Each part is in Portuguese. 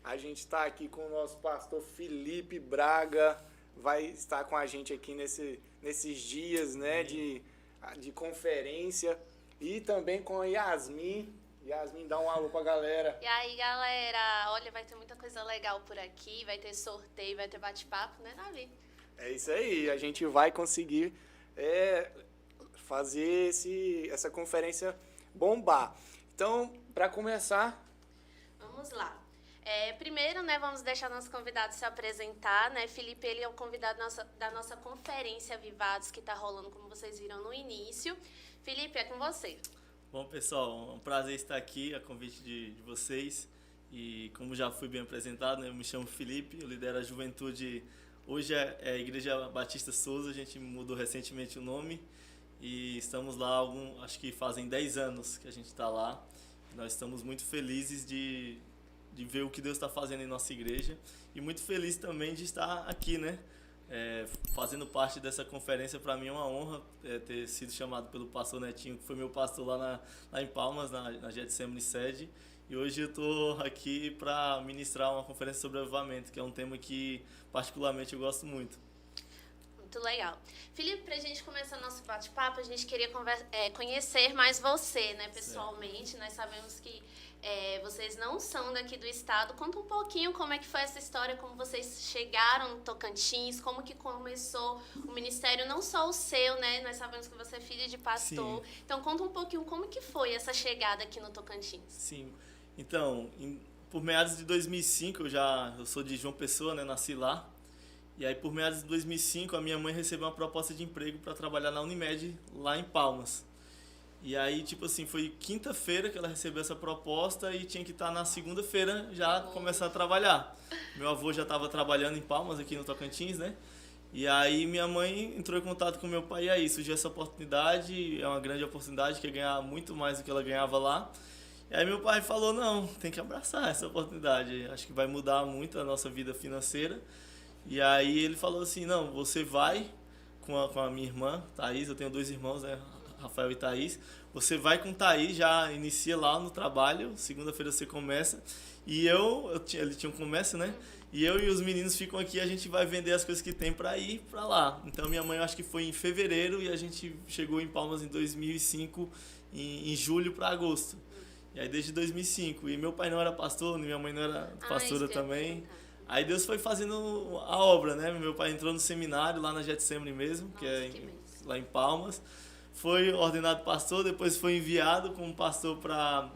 A gente está aqui com o nosso pastor Felipe Braga, vai estar com a gente aqui nesses dias, né, de conferência, e também com a Yasmin. Yasmin, dá um alô pra galera. E aí, galera, olha, vai ter muita coisa legal por aqui, vai ter sorteio, vai ter bate-papo, né, Davi? É isso aí, a gente vai conseguir fazer essa conferência bombar. Então, para começar... Vamos lá. Primeiro, né, vamos deixar nosso convidado se apresentar, né? Felipe, ele é o convidado da nossa conferência Avivados, que está rolando, como vocês viram no início. Felipe, é com você. Bom, pessoal, é um prazer estar aqui, a convite de vocês. E como já fui bem apresentado, né, eu me chamo Felipe, eu lidero a juventude. Hoje é a Igreja Batista Souza, a gente mudou recentemente o nome. E estamos lá, acho que fazem 10 anos que a gente está lá. Nós estamos muito felizes de ver o que Deus está fazendo em nossa igreja. E muito feliz também de estar aqui, né? Fazendo parte dessa conferência. Para mim é uma honra ter sido chamado pelo pastor Netinho, que foi meu pastor lá em Palmas, na Getsemane sede. E hoje eu estou aqui para ministrar uma conferência sobre avivamento, que é um tema que particularmente eu gosto muito. Muito legal. Felipe, para a gente começar nosso bate-papo, a gente queria conhecer mais você, né, pessoalmente. Certo. Nós sabemos que vocês não são daqui do estado. Conta um pouquinho como é que foi essa história, como vocês chegaram no Tocantins, como que começou o ministério, não só o seu, né? Nós sabemos que você é filho de pastor. Sim. Então, conta um pouquinho como que foi essa chegada aqui no Tocantins. Sim. Então, por meados de 2005, eu sou de João Pessoa, né? Nasci lá. E aí, por meados de 2005, a minha mãe recebeu uma proposta de emprego para trabalhar na Unimed, lá em Palmas. E aí, tipo assim, foi quinta-feira que ela recebeu essa proposta e tinha que estar na segunda-feira já começar a trabalhar. Meu avô já estava trabalhando em Palmas, aqui no Tocantins, né? E aí, minha mãe entrou em contato com meu pai e aí surgiu essa oportunidade, é uma grande oportunidade, que é ganhar muito mais do que ela ganhava lá. E aí, meu pai falou, não, tem que abraçar essa oportunidade, acho que vai mudar muito a nossa vida financeira. E aí ele falou assim, não, você vai com a minha irmã, Thaís, eu tenho 2 irmãos, né, Rafael e Thaís, você vai com Thaís, já inicia lá no trabalho, segunda-feira você começa, e ele tinha um comércio, né, e eu e os meninos ficam aqui, a gente vai vender as coisas que tem para ir para lá. Então minha mãe, eu acho que foi em fevereiro e a gente chegou em Palmas em 2005, em julho para agosto. E aí desde 2005, e meu pai não era pastor, minha mãe não era pastora também. Aí Deus foi fazendo a obra, né? Meu pai entrou no seminário lá na Getsemane mesmo, que é lá em Palmas. Foi ordenado pastor, depois foi enviado como pastor para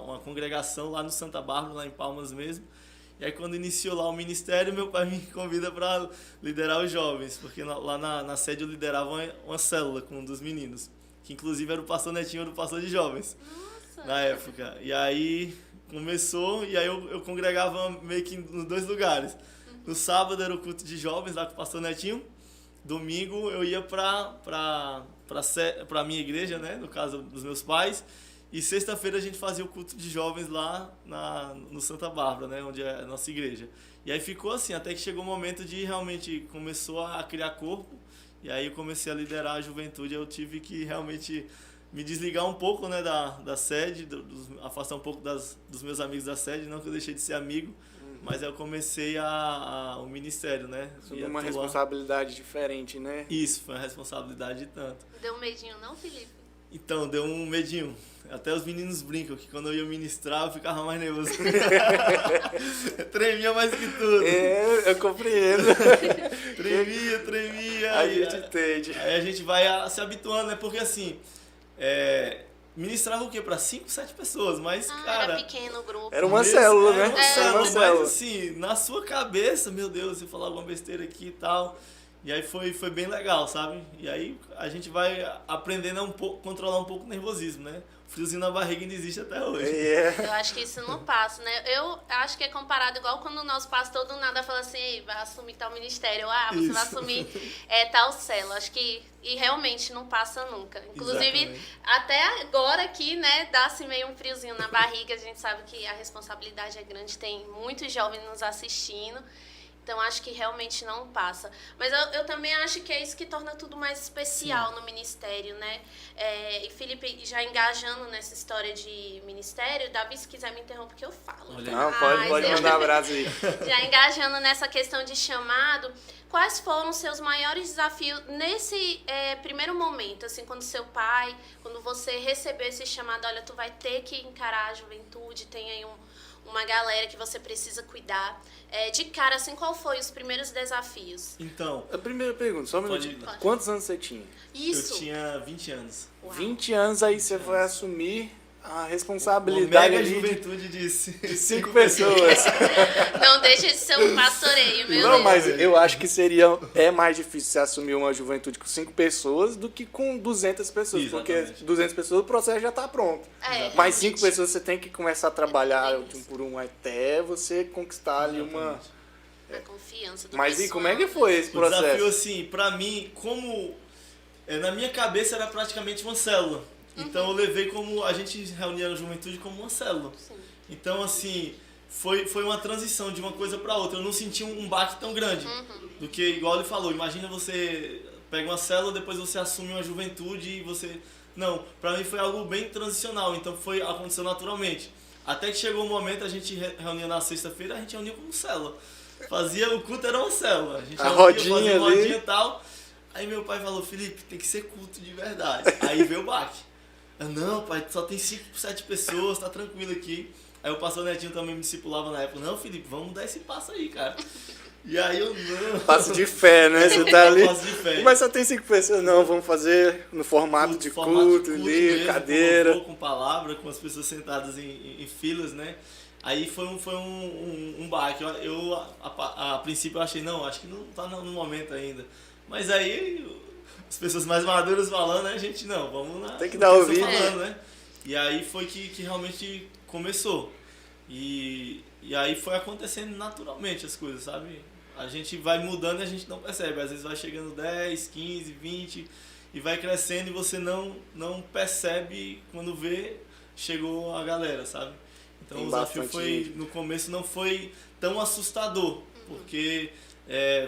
uma congregação lá no Santa Bárbara, lá em Palmas mesmo. E aí quando iniciou lá o ministério, meu pai me convida para liderar os jovens, porque lá na sede eu liderava uma célula com um dos meninos, que inclusive era o pastor Netinho, era o pastor de jovens. Nossa. Na época. E aí começou, e aí eu congregava meio que nos 2 lugares. No sábado era o culto de jovens lá com o pastor Netinho. Domingo eu ia pra minha igreja, né, no caso dos meus pais. E sexta-feira a gente fazia o culto de jovens lá no Santa Bárbara, né, onde é a nossa igreja. E aí ficou assim, até que chegou o momento de realmente começou a criar corpo. E aí eu comecei a liderar a juventude, eu tive que realmente me desligar um pouco, né, da sede, afastar um pouco dos meus amigos da sede, não que eu deixei de ser amigo, mas eu comecei o ministério, né? Sobre uma responsabilidade diferente, né? Isso, foi uma responsabilidade de tanto. Deu um medinho não, Felipe? Então, deu um medinho. Até os meninos brincam que quando eu ia ministrar eu ficava mais nervoso. Tremia mais que tudo. Eu compreendo. Tremia. A gente entende. Aí a gente vai se habituando, né? Porque assim... ministrava o quê? Para 5, 7 pessoas, mas, cara... Era pequeno o grupo. Era uma célula, né? Era uma célula, mas assim, na sua cabeça, meu Deus, eu falar alguma besteira aqui e tal... E aí foi bem legal, sabe? E aí a gente vai aprendendo a controlar um pouco o nervosismo, né? O friozinho na barriga ainda existe até hoje. Eu acho que isso não passa, né? Eu acho que é comparado igual quando o nosso pastor do nada fala assim, vai assumir tal ministério, você vai assumir tal célula. Acho que realmente não passa nunca. Inclusive, exatamente. Até agora aqui, né, dá-se meio um friozinho na barriga. A gente sabe que a responsabilidade é grande, tem muitos jovens nos assistindo. Então, acho que realmente não passa. Mas eu também acho que é isso que torna tudo mais especial no ministério, né? E Felipe, já engajando nessa história de ministério, Davi, se quiser me interromper, que eu falo. Não, pode mandar um abraço aí. Já engajando nessa questão de chamado, quais foram os seus maiores desafios nesse primeiro momento? Assim, quando seu pai, quando você recebeu esse chamado, olha, tu vai ter que encarar a juventude, tem aí uma galera que você precisa cuidar. De cara, assim, qual foi os primeiros desafios? Então, A primeira pergunta, só um minutinho. Pode. Quantos anos você tinha? Isso. eu tinha 20 anos. Uau. 20 anos, aí você vai assumir a Uma responsabilidade mega ali juventude de de 5 pessoas. Não deixa de ser um pastoreio, meu Não, Deus. mas eu acho que é mais difícil você assumir uma juventude com 5 pessoas do que com 200 pessoas. Exatamente. Porque 200 pessoas o processo já está pronto. Mas 5 pessoas você tem que começar a trabalhar de um por um até você conquistar ali uma... A confiança do Mas e pessoal, como é que foi esse O processo? desafio, assim, pra mim, como na minha cabeça era praticamente uma célula. Então eu levei como a gente reunia a juventude como uma célula. Sim. Então, assim, foi uma transição de uma coisa para outra. Eu não senti um baque tão grande. Do que, igual ele falou, imagina você pega uma célula, depois você assume uma juventude e você... Não, pra mim foi algo bem transicional, então aconteceu naturalmente. Até que chegou o momento, a gente reunia na sexta-feira, a gente reunia como célula. Fazia, o culto era uma célula. A gente A reunia, rodinha fazia uma ali. rodinha e tal. Aí meu pai falou, Felipe, tem que ser culto de verdade. Aí veio o baque. Eu, não, pai, só tem 5, 7 pessoas, tá tranquilo aqui. Aí o pastor Netinho também me discipulava na época. Não, Felipe, vamos dar esse passo aí, cara. E aí eu, não. Passo de fé, né? Você tá ali. Passo de fé. Mas só tem 5 pessoas. Não, vamos fazer no formato de culto, ali, mesmo, cadeira. Com palavra, com as pessoas sentadas em filas, né? Aí foi um baque. A princípio eu achei, não, acho que não tá no momento ainda. Mas aí as pessoas mais maduras falando, né, gente, não, vamos lá. Tem que dar ouvido. Falando, né? E aí foi que realmente começou. E aí foi acontecendo naturalmente as coisas, sabe? A gente vai mudando e a gente não percebe. Às vezes vai chegando 10, 15, 20 e vai crescendo e você não percebe quando vê, chegou a galera, sabe? Então Tem o desafio bastante foi, gente. no começo não foi tão assustador, porque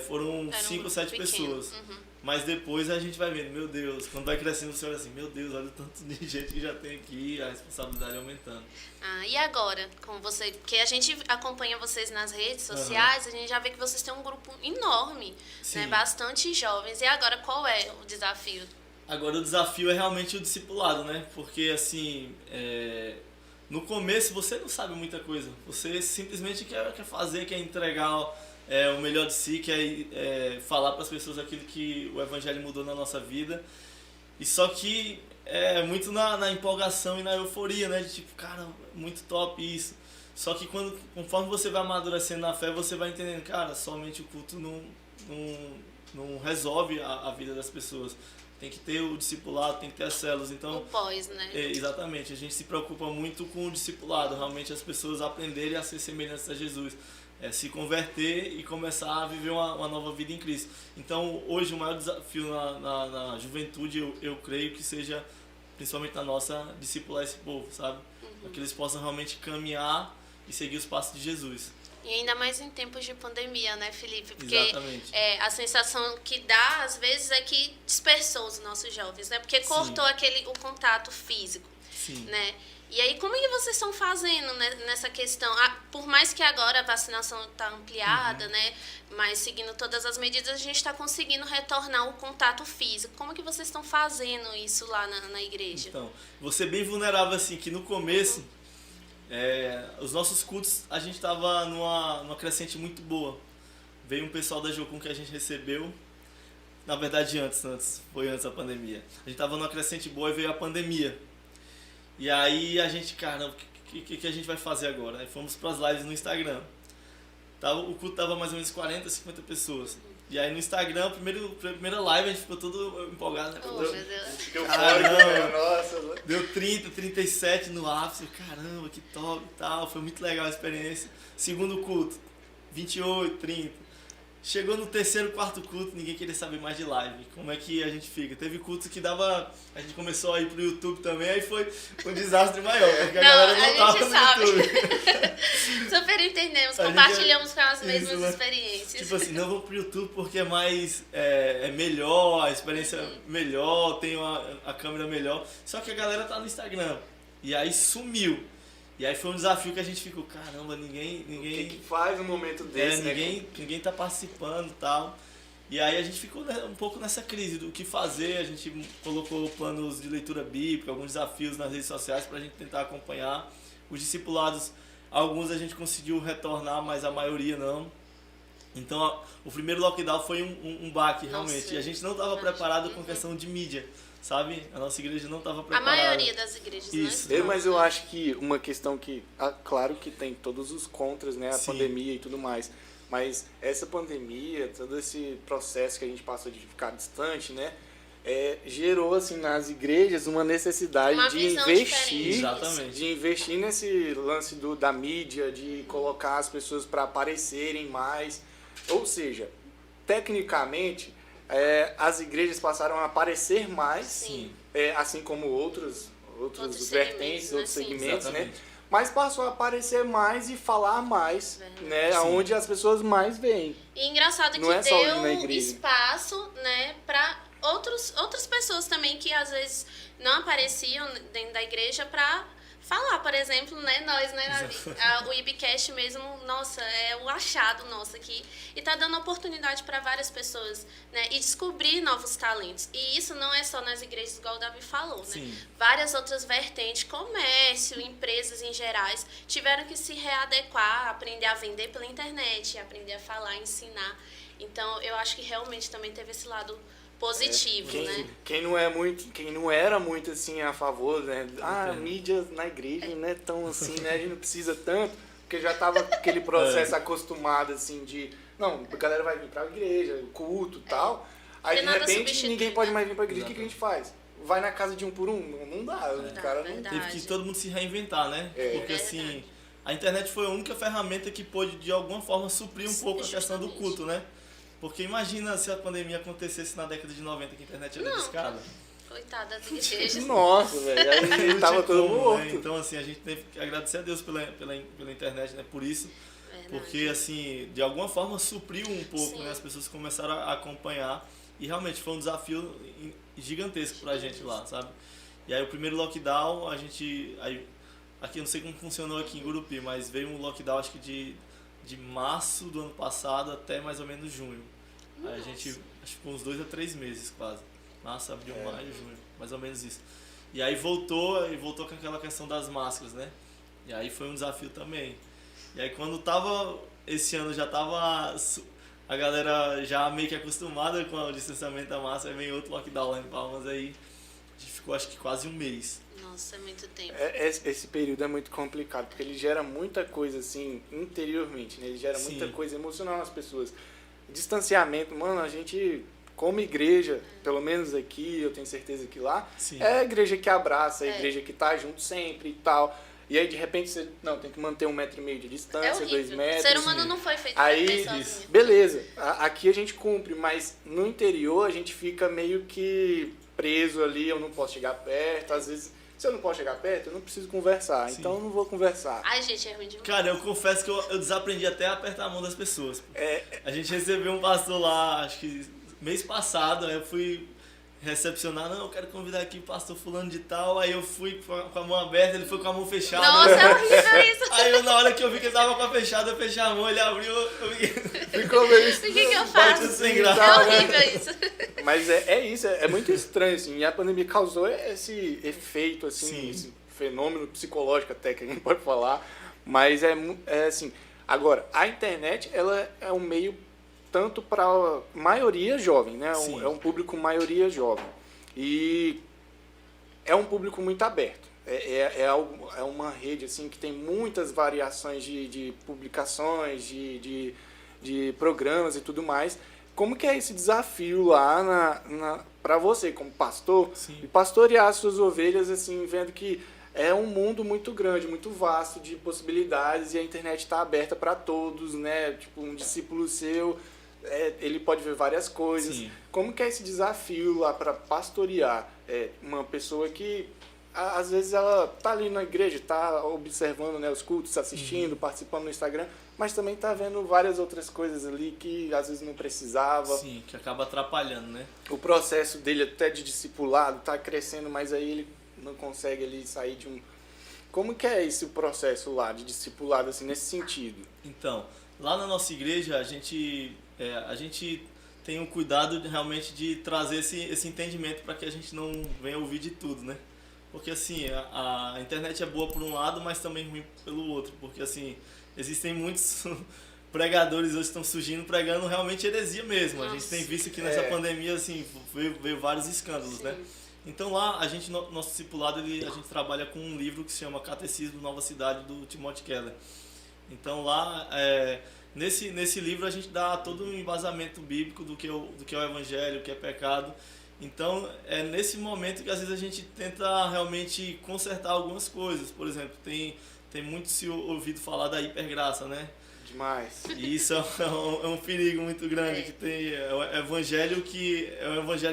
foram Era um 5 ou grupo 7 pequeno. pessoas. Mas depois a gente vai vendo, meu Deus, quando vai crescendo você olha assim, meu Deus, olha o tanto de gente que já tem aqui, a responsabilidade aumentando. E agora, com você, porque a gente acompanha vocês nas redes sociais, a gente já vê que vocês têm um grupo enorme, né, Sim. bastante jovens. E agora, qual é o desafio? Agora o desafio é realmente o discipulado, né? Porque assim, no começo você não sabe muita coisa. Você simplesmente quer fazer, quer entregar o melhor de si, quer falar para as pessoas aquilo que o Evangelho mudou na nossa vida. E só que é muito na empolgação e na euforia, né? De tipo, cara, muito top isso. Só que conforme você vai amadurecendo na fé, você vai entendendo, cara, somente o culto não resolve a vida das pessoas. Tem que ter o discipulado, tem que ter as células. Então, O pós, né? exatamente, a gente se preocupa muito com o discipulado, realmente as pessoas aprenderem a ser semelhantes a Jesus, se converter e começar a viver uma nova vida em Cristo. Então, hoje o maior desafio na juventude, eu creio que seja, principalmente na nossa, discipular esse povo, sabe? Para que eles possam realmente caminhar e seguir os passos de Jesus. E ainda mais em tempos de pandemia, né, Felipe? Porque Exatamente. a sensação que dá, às vezes, é que dispersou os nossos jovens, né? Porque cortou o contato físico, Sim. né? E aí, como é que vocês estão fazendo, né, nessa questão? Por mais que agora a vacinação está ampliada, né? Mas seguindo todas as medidas, a gente está conseguindo retornar o contato físico. Como que vocês estão fazendo isso lá na igreja? Então, você bem vulnerável, assim, que no começo... os nossos cultos, a gente estava numa crescente muito boa. Veio um pessoal da Jocum que a gente recebeu, na verdade foi antes da pandemia. A gente estava numa crescente boa e veio a pandemia. E aí a gente, cara, o que a gente vai fazer agora? Aí fomos para as lives no Instagram. O culto tava mais ou menos 40, 50 pessoas. E aí no Instagram, primeira live, a gente ficou todo empolgado, né? Oh, meu Deus. Caramba. Nossa, Deu 30, 37 no ápice, caramba, que top e tal, foi muito legal a experiência. Segundo culto, 28, 30. chegou no terceiro, quarto culto, ninguém queria saber mais de live. Como é que a gente fica? Teve cultos que dava... A gente começou a ir pro YouTube também, aí foi um desastre maior, porque a galera não tava no YouTube. Super entendemos, compartilhamos com as mesmas experiências. Tipo assim, não vou pro YouTube porque é mais... É melhor, a experiência melhor, tem a câmera melhor. Só que a galera tá no Instagram. E aí sumiu. E aí foi um desafio que a gente ficou, caramba, ninguém... O que faz um momento desse, ninguém tá participando e tal. E aí a gente ficou um pouco nessa crise do que fazer. A gente colocou planos de leitura bíblica, alguns desafios nas redes sociais pra gente tentar acompanhar. Os discipulados, alguns a gente conseguiu retornar, mas a maioria não. Então o primeiro lockdown foi um baque, realmente. Nossa, e a gente não estava preparado com questão de mídia. Sabe? A nossa igreja não estava preparada. A maioria das igrejas, isso, né? Mas eu acho que uma questão que... Claro que tem todos os contras, né? A Sim. pandemia e tudo mais. Mas essa pandemia, todo esse processo que a gente passou de ficar distante, né? Gerou, assim, nas igrejas uma necessidade Uma de visão investir... diferente. Exatamente. De investir nesse lance da mídia, de colocar as pessoas para aparecerem mais. Ou seja, tecnicamente... as igrejas passaram a aparecer mais, Sim. assim como outros Outros vertentes, segmentos, outros né? segmentos, né? Exatamente. Mas passou a aparecer mais e falar mais, né? Sim. Onde as pessoas mais veem. E engraçado que Não é só ali na deu igreja. espaço, né, para outras pessoas também que às vezes não apareciam dentro da igreja para falar, por exemplo, né, nós, né, o IBcast mesmo, nossa, é o achado nosso aqui, e tá dando oportunidade para várias pessoas, né, e descobrir novos talentos. E isso não é só nas igrejas, igual o Davi falou, né? Sim. Várias outras vertentes, comércio, empresas em gerais, tiveram que se readequar, aprender a vender pela internet, aprender a falar, ensinar. Então, eu acho que realmente também teve esse lado positivo, né? Quem não era muito assim a favor, né? Mídia na igreja não é tão assim, né? A gente não precisa tanto, porque já tava aquele processo acostumado assim de, não, a galera vai vir pra igreja, culto e tal. Aí de repente ninguém pode mais vir pra igreja. O que a gente faz? Vai na casa de um por um? Não dá. O cara não... Teve que todo mundo se reinventar, né? Porque assim, a internet foi a única ferramenta que pôde de alguma forma suprir um pouco a questão do culto, né? Porque imagina se a pandemia acontecesse na década de 90, que a internet era discada. Coitada das igrejas. Nossa, velho. Aí tava todo morto. Né? Então, assim, a gente teve que agradecer a Deus pela internet, né? Por isso. Verdade. Porque, assim, de alguma forma supriu um pouco, Sim. né? As pessoas começaram a acompanhar. E realmente foi um desafio gigantesco pra gente lá, sabe? E aí o primeiro lockdown, a gente... aqui eu não sei como funcionou aqui em Gurupi, mas veio um lockdown, acho que de março do ano passado até mais ou menos junho. Aí a gente, acho que ficou uns 2 a 3 meses quase. Março, abril, maio, junho, mais ou menos isso. E aí voltou com aquela questão das máscaras, né? E aí foi um desafio também. E aí quando tava, esse ano já tava a galera já meio que acostumada com o distanciamento da máscara, aí vem outro lockdown lá em Palmas, aí a gente ficou acho que quase um mês. Nossa, é muito tempo. Esse período é muito complicado, porque ele gera muita coisa, assim, interiormente, né? Ele gera Sim. muita coisa emocional nas pessoas. Distanciamento, mano, a gente, como igreja, pelo menos aqui, eu tenho certeza que lá, Sim. é a igreja que abraça, a igreja que tá junto sempre e tal. E aí, de repente, você, não, tem que manter 1,5 metro de distância, 2 metros. O ser humano não foi feito Aí, pra viver sozinho. beleza, aqui a gente cumpre, mas no interior a gente fica meio que preso ali, eu não posso chegar perto, às vezes, se eu não posso chegar perto, eu não preciso conversar, então eu não vou conversar. Ai, gente, é ruim demais. Cara, eu confesso que eu desaprendi até a apertar a mão das pessoas. A gente recebeu um pastor lá, acho que mês passado, aí eu fui recepcionar, não, eu quero convidar aqui o pastor fulano de tal, aí eu fui com a mão aberta, ele foi com a mão fechada. Nossa, é horrível isso. Aí eu, na hora que eu vi que ele tava com a fechada, eu fechei a mão, ele abriu, eu vi... Ficou meio O que eu Bate faço? sem É graça. horrível isso. Mas é isso, é muito estranho, assim, e a pandemia causou esse efeito, assim, Sim. esse fenômeno psicológico até, que a gente pode falar, mas é assim, agora, a internet, ela é um meio tanto para a maioria jovem, né, Sim. é um público maioria jovem, e é um público muito aberto, é uma rede, assim, que tem muitas variações de publicações, de programas e tudo mais. Como que é esse desafio lá para você, como pastor, Sim. e pastorear as suas ovelhas, assim, vendo que é um mundo muito grande, muito vasto de possibilidades e a internet está aberta para todos, né? Tipo, um discípulo seu ele pode ver várias coisas. Sim. Como que é esse desafio lá para pastorear uma pessoa que às vezes ela tá ali na igreja, tá observando, né, os cultos, assistindo, participando no Instagram, mas também tá vendo várias outras coisas ali que às vezes não precisava. Sim, que acaba atrapalhando, né? O processo dele até de discipulado tá crescendo, mas aí ele não consegue ali sair de um... Como que é esse processo lá de discipulado, assim, nesse sentido? Então, lá na nossa igreja, a gente tem um cuidado realmente de trazer esse entendimento para que a gente não venha ouvir de tudo, né? Porque, assim, a internet é boa por um lado, mas também ruim pelo outro. Porque, assim, existem muitos pregadores hoje que estão surgindo pregando realmente heresia mesmo. A gente tem visto que nessa pandemia, assim, veio vários escândalos, né? Então lá, nosso discipulado, a gente trabalha com um livro que se chama Catecismo Nova Cidade, do Timothy Keller. Então lá, nesse livro a gente dá todo um embasamento bíblico do que é o evangelho, o que é pecado. Então é nesse momento que às vezes a gente tenta realmente consertar algumas coisas. Por exemplo, tem muito se ouvido falar da hipergraça, né? Demais. E isso é um perigo muito grande, que tem o evangelho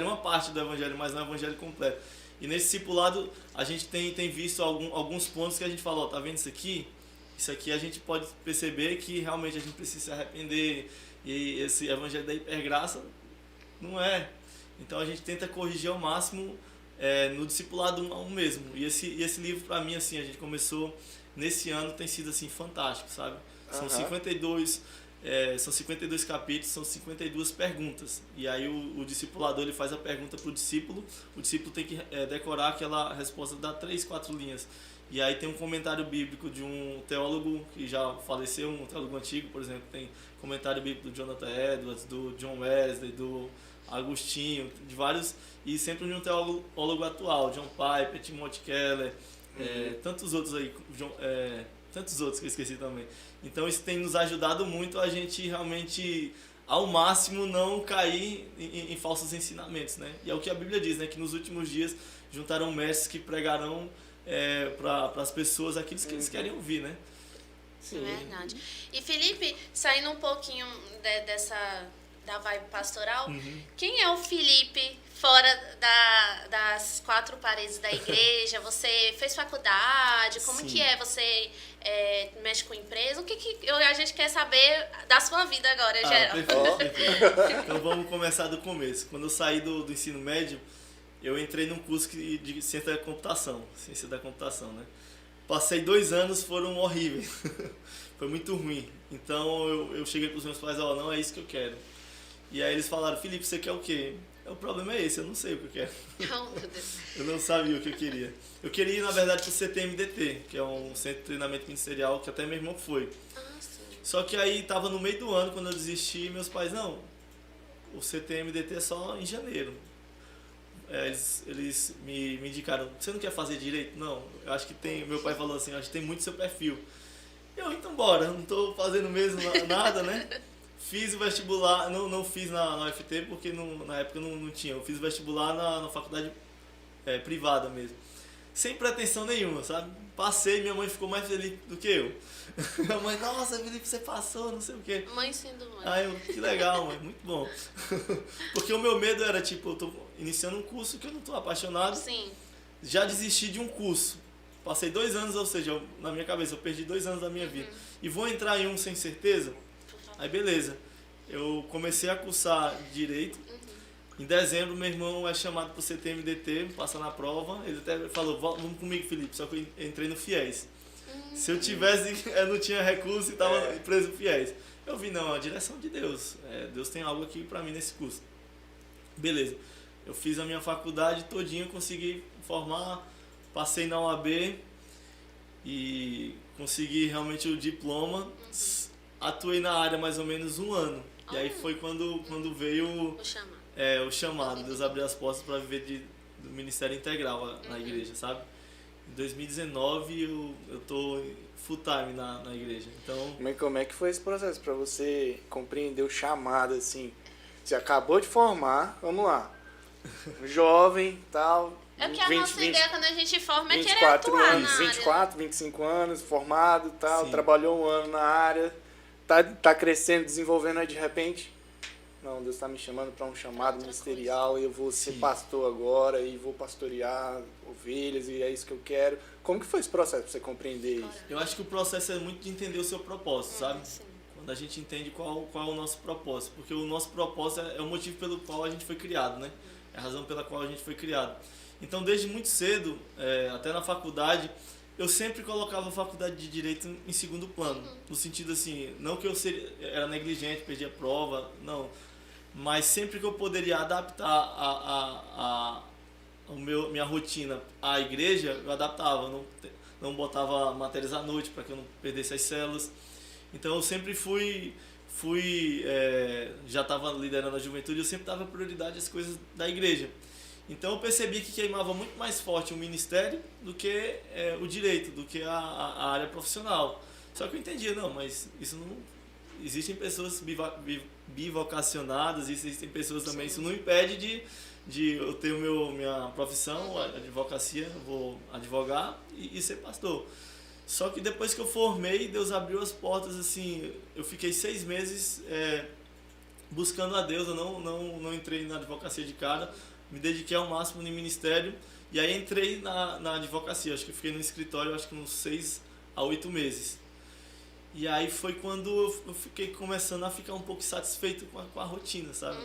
uma parte do evangelho, mas não é o evangelho completo. E nesse discipulado a gente tem visto alguns pontos que a gente fala, tá vendo isso aqui? Isso aqui a gente pode perceber que realmente a gente precisa se arrepender, e esse evangelho da hipergraça não é. Então a gente tenta corrigir ao máximo no discipulado um mesmo. E esse livro, para mim, assim, a gente começou nesse ano, tem sido assim fantástico, sabe? São 52 capítulos, são 52 perguntas. E aí o discipulador ele faz a pergunta para o discípulo tem que decorar aquela resposta, dá 3, 4 linhas. E aí tem um comentário bíblico de um teólogo que já faleceu, um teólogo antigo, por exemplo, tem comentário bíblico do Jonathan Edwards, do John Wesley, do Agostinho, de vários, e sempre de um teólogo atual, John Piper, Timothy Keller, tantos outros aí, tantos outros que eu esqueci também. Então isso tem nos ajudado muito a gente realmente, ao máximo, não cair em falsos ensinamentos, né? E é o que a Bíblia diz, né? Que nos últimos dias juntarão mestres que pregarão para as pessoas aquilo que eles querem ouvir, né? Sim. É verdade. E Felipe, saindo um pouquinho da vibe pastoral, quem é o Felipe fora das 4 paredes da igreja? Você fez faculdade? Como que é? Você mexe com empresa? O que a gente quer saber da sua vida agora, geral? Perfeito. Então vamos começar do começo. Quando eu saí do ensino médio, eu entrei num curso de ciência da computação, né? Passei 2 anos, foram horríveis. Foi muito ruim. Então eu cheguei para os meus pais, não é isso que eu quero. E aí eles falaram, Felipe, você quer o quê? O problema é esse, eu não sei o que eu quero. Oh, meu Deus. Eu não sabia o que eu queria. Eu queria ir, na verdade, para o CTMDT, que é um centro de treinamento ministerial, que até meu irmão foi. Sim. Só que aí estava no meio do ano, quando eu desisti, meus pais, não, o CTMDT é só em janeiro. Eles me indicaram, você não quer fazer direito? Não, eu acho que tem, meu pai falou assim, acho que tem muito seu perfil. Então bora, não estou fazendo mesmo nada, né? Fiz o vestibular, não fiz na UFT porque na época não tinha. Eu fiz o vestibular na faculdade privada mesmo. Sem pretensão nenhuma, sabe? Passei, minha mãe ficou mais feliz do que eu. Minha mãe, nossa, Felipe, você passou, não sei o quê. Mãe sendo mãe. Aí que legal, mãe, muito bom. Porque o meu medo era, tipo, eu tô iniciando um curso que eu não tô apaixonado. Sim. Já desisti de um curso. Passei 2 anos, ou seja, na minha cabeça, eu perdi 2 anos da minha vida. E vou entrar em um sem certeza? Aí beleza, eu comecei a cursar Direito. Em dezembro, meu irmão é chamado para o CTMDT, passa na prova. Ele até falou, vamos comigo, Felipe, só que eu entrei no FIES. Se eu tivesse, eu não tinha recurso e estava preso no FIES. Eu vi, não, a direção de Deus. Deus tem algo aqui para mim nesse curso. Beleza, eu fiz a minha faculdade todinha, consegui formar, passei na OAB e consegui realmente o diploma. Atuei na área mais ou menos 1 ano. E aí foi quando veio o chamado. Deus abriu as portas para viver do ministério integral na igreja, sabe? Em 2019 eu tô full time na igreja. Então, como é que foi esse processo para você compreender o chamado, assim? Você acabou de formar, vamos lá. Jovem, tal. É porque a nossa ideia quando a gente forma é 24 querer atuar anos, na área. 24, 25 anos, formado, tal, Sim. trabalhou 1 ano na área, tá crescendo, desenvolvendo, aí de repente não, Deus está me chamando para um chamado outra ministerial e eu vou ser Sim. pastor agora e vou pastorear ovelhas e é isso que eu quero. Como que foi esse processo para você compreender isso? Eu acho que o processo é muito de entender o seu propósito, sabe? Sim. Quando a gente entende qual é o nosso propósito. Porque o nosso propósito é o motivo pelo qual a gente foi criado, né? É a razão pela qual a gente foi criado. Então, desde muito cedo, até na faculdade, eu sempre colocava a faculdade de Direito em segundo plano. No sentido assim, não que eu era negligente, perdi a prova, não. Mas sempre que eu poderia adaptar minha rotina à igreja, eu adaptava. Não botava matérias à noite para que eu não perdesse as células. Então eu sempre já estava liderando a juventude, eu sempre dava prioridade às coisas da igreja. Então eu percebi que queimava muito mais forte o ministério do que o direito, do que a área profissional. Só que eu entendia, não, mas isso não... Existem pessoas bivocacionadas, existem pessoas também, isso não impede de eu ter minha profissão, a advocacia, eu vou advogar e ser pastor. Só que depois que eu formei, Deus abriu as portas, assim, eu fiquei 6 meses buscando a Deus, eu não entrei na advocacia de cara, me dediquei ao máximo no ministério, e aí entrei na advocacia, acho que eu fiquei no escritório, acho que uns 6 a 8 meses. E aí foi quando eu fiquei começando a ficar um pouco insatisfeito com a rotina, sabe?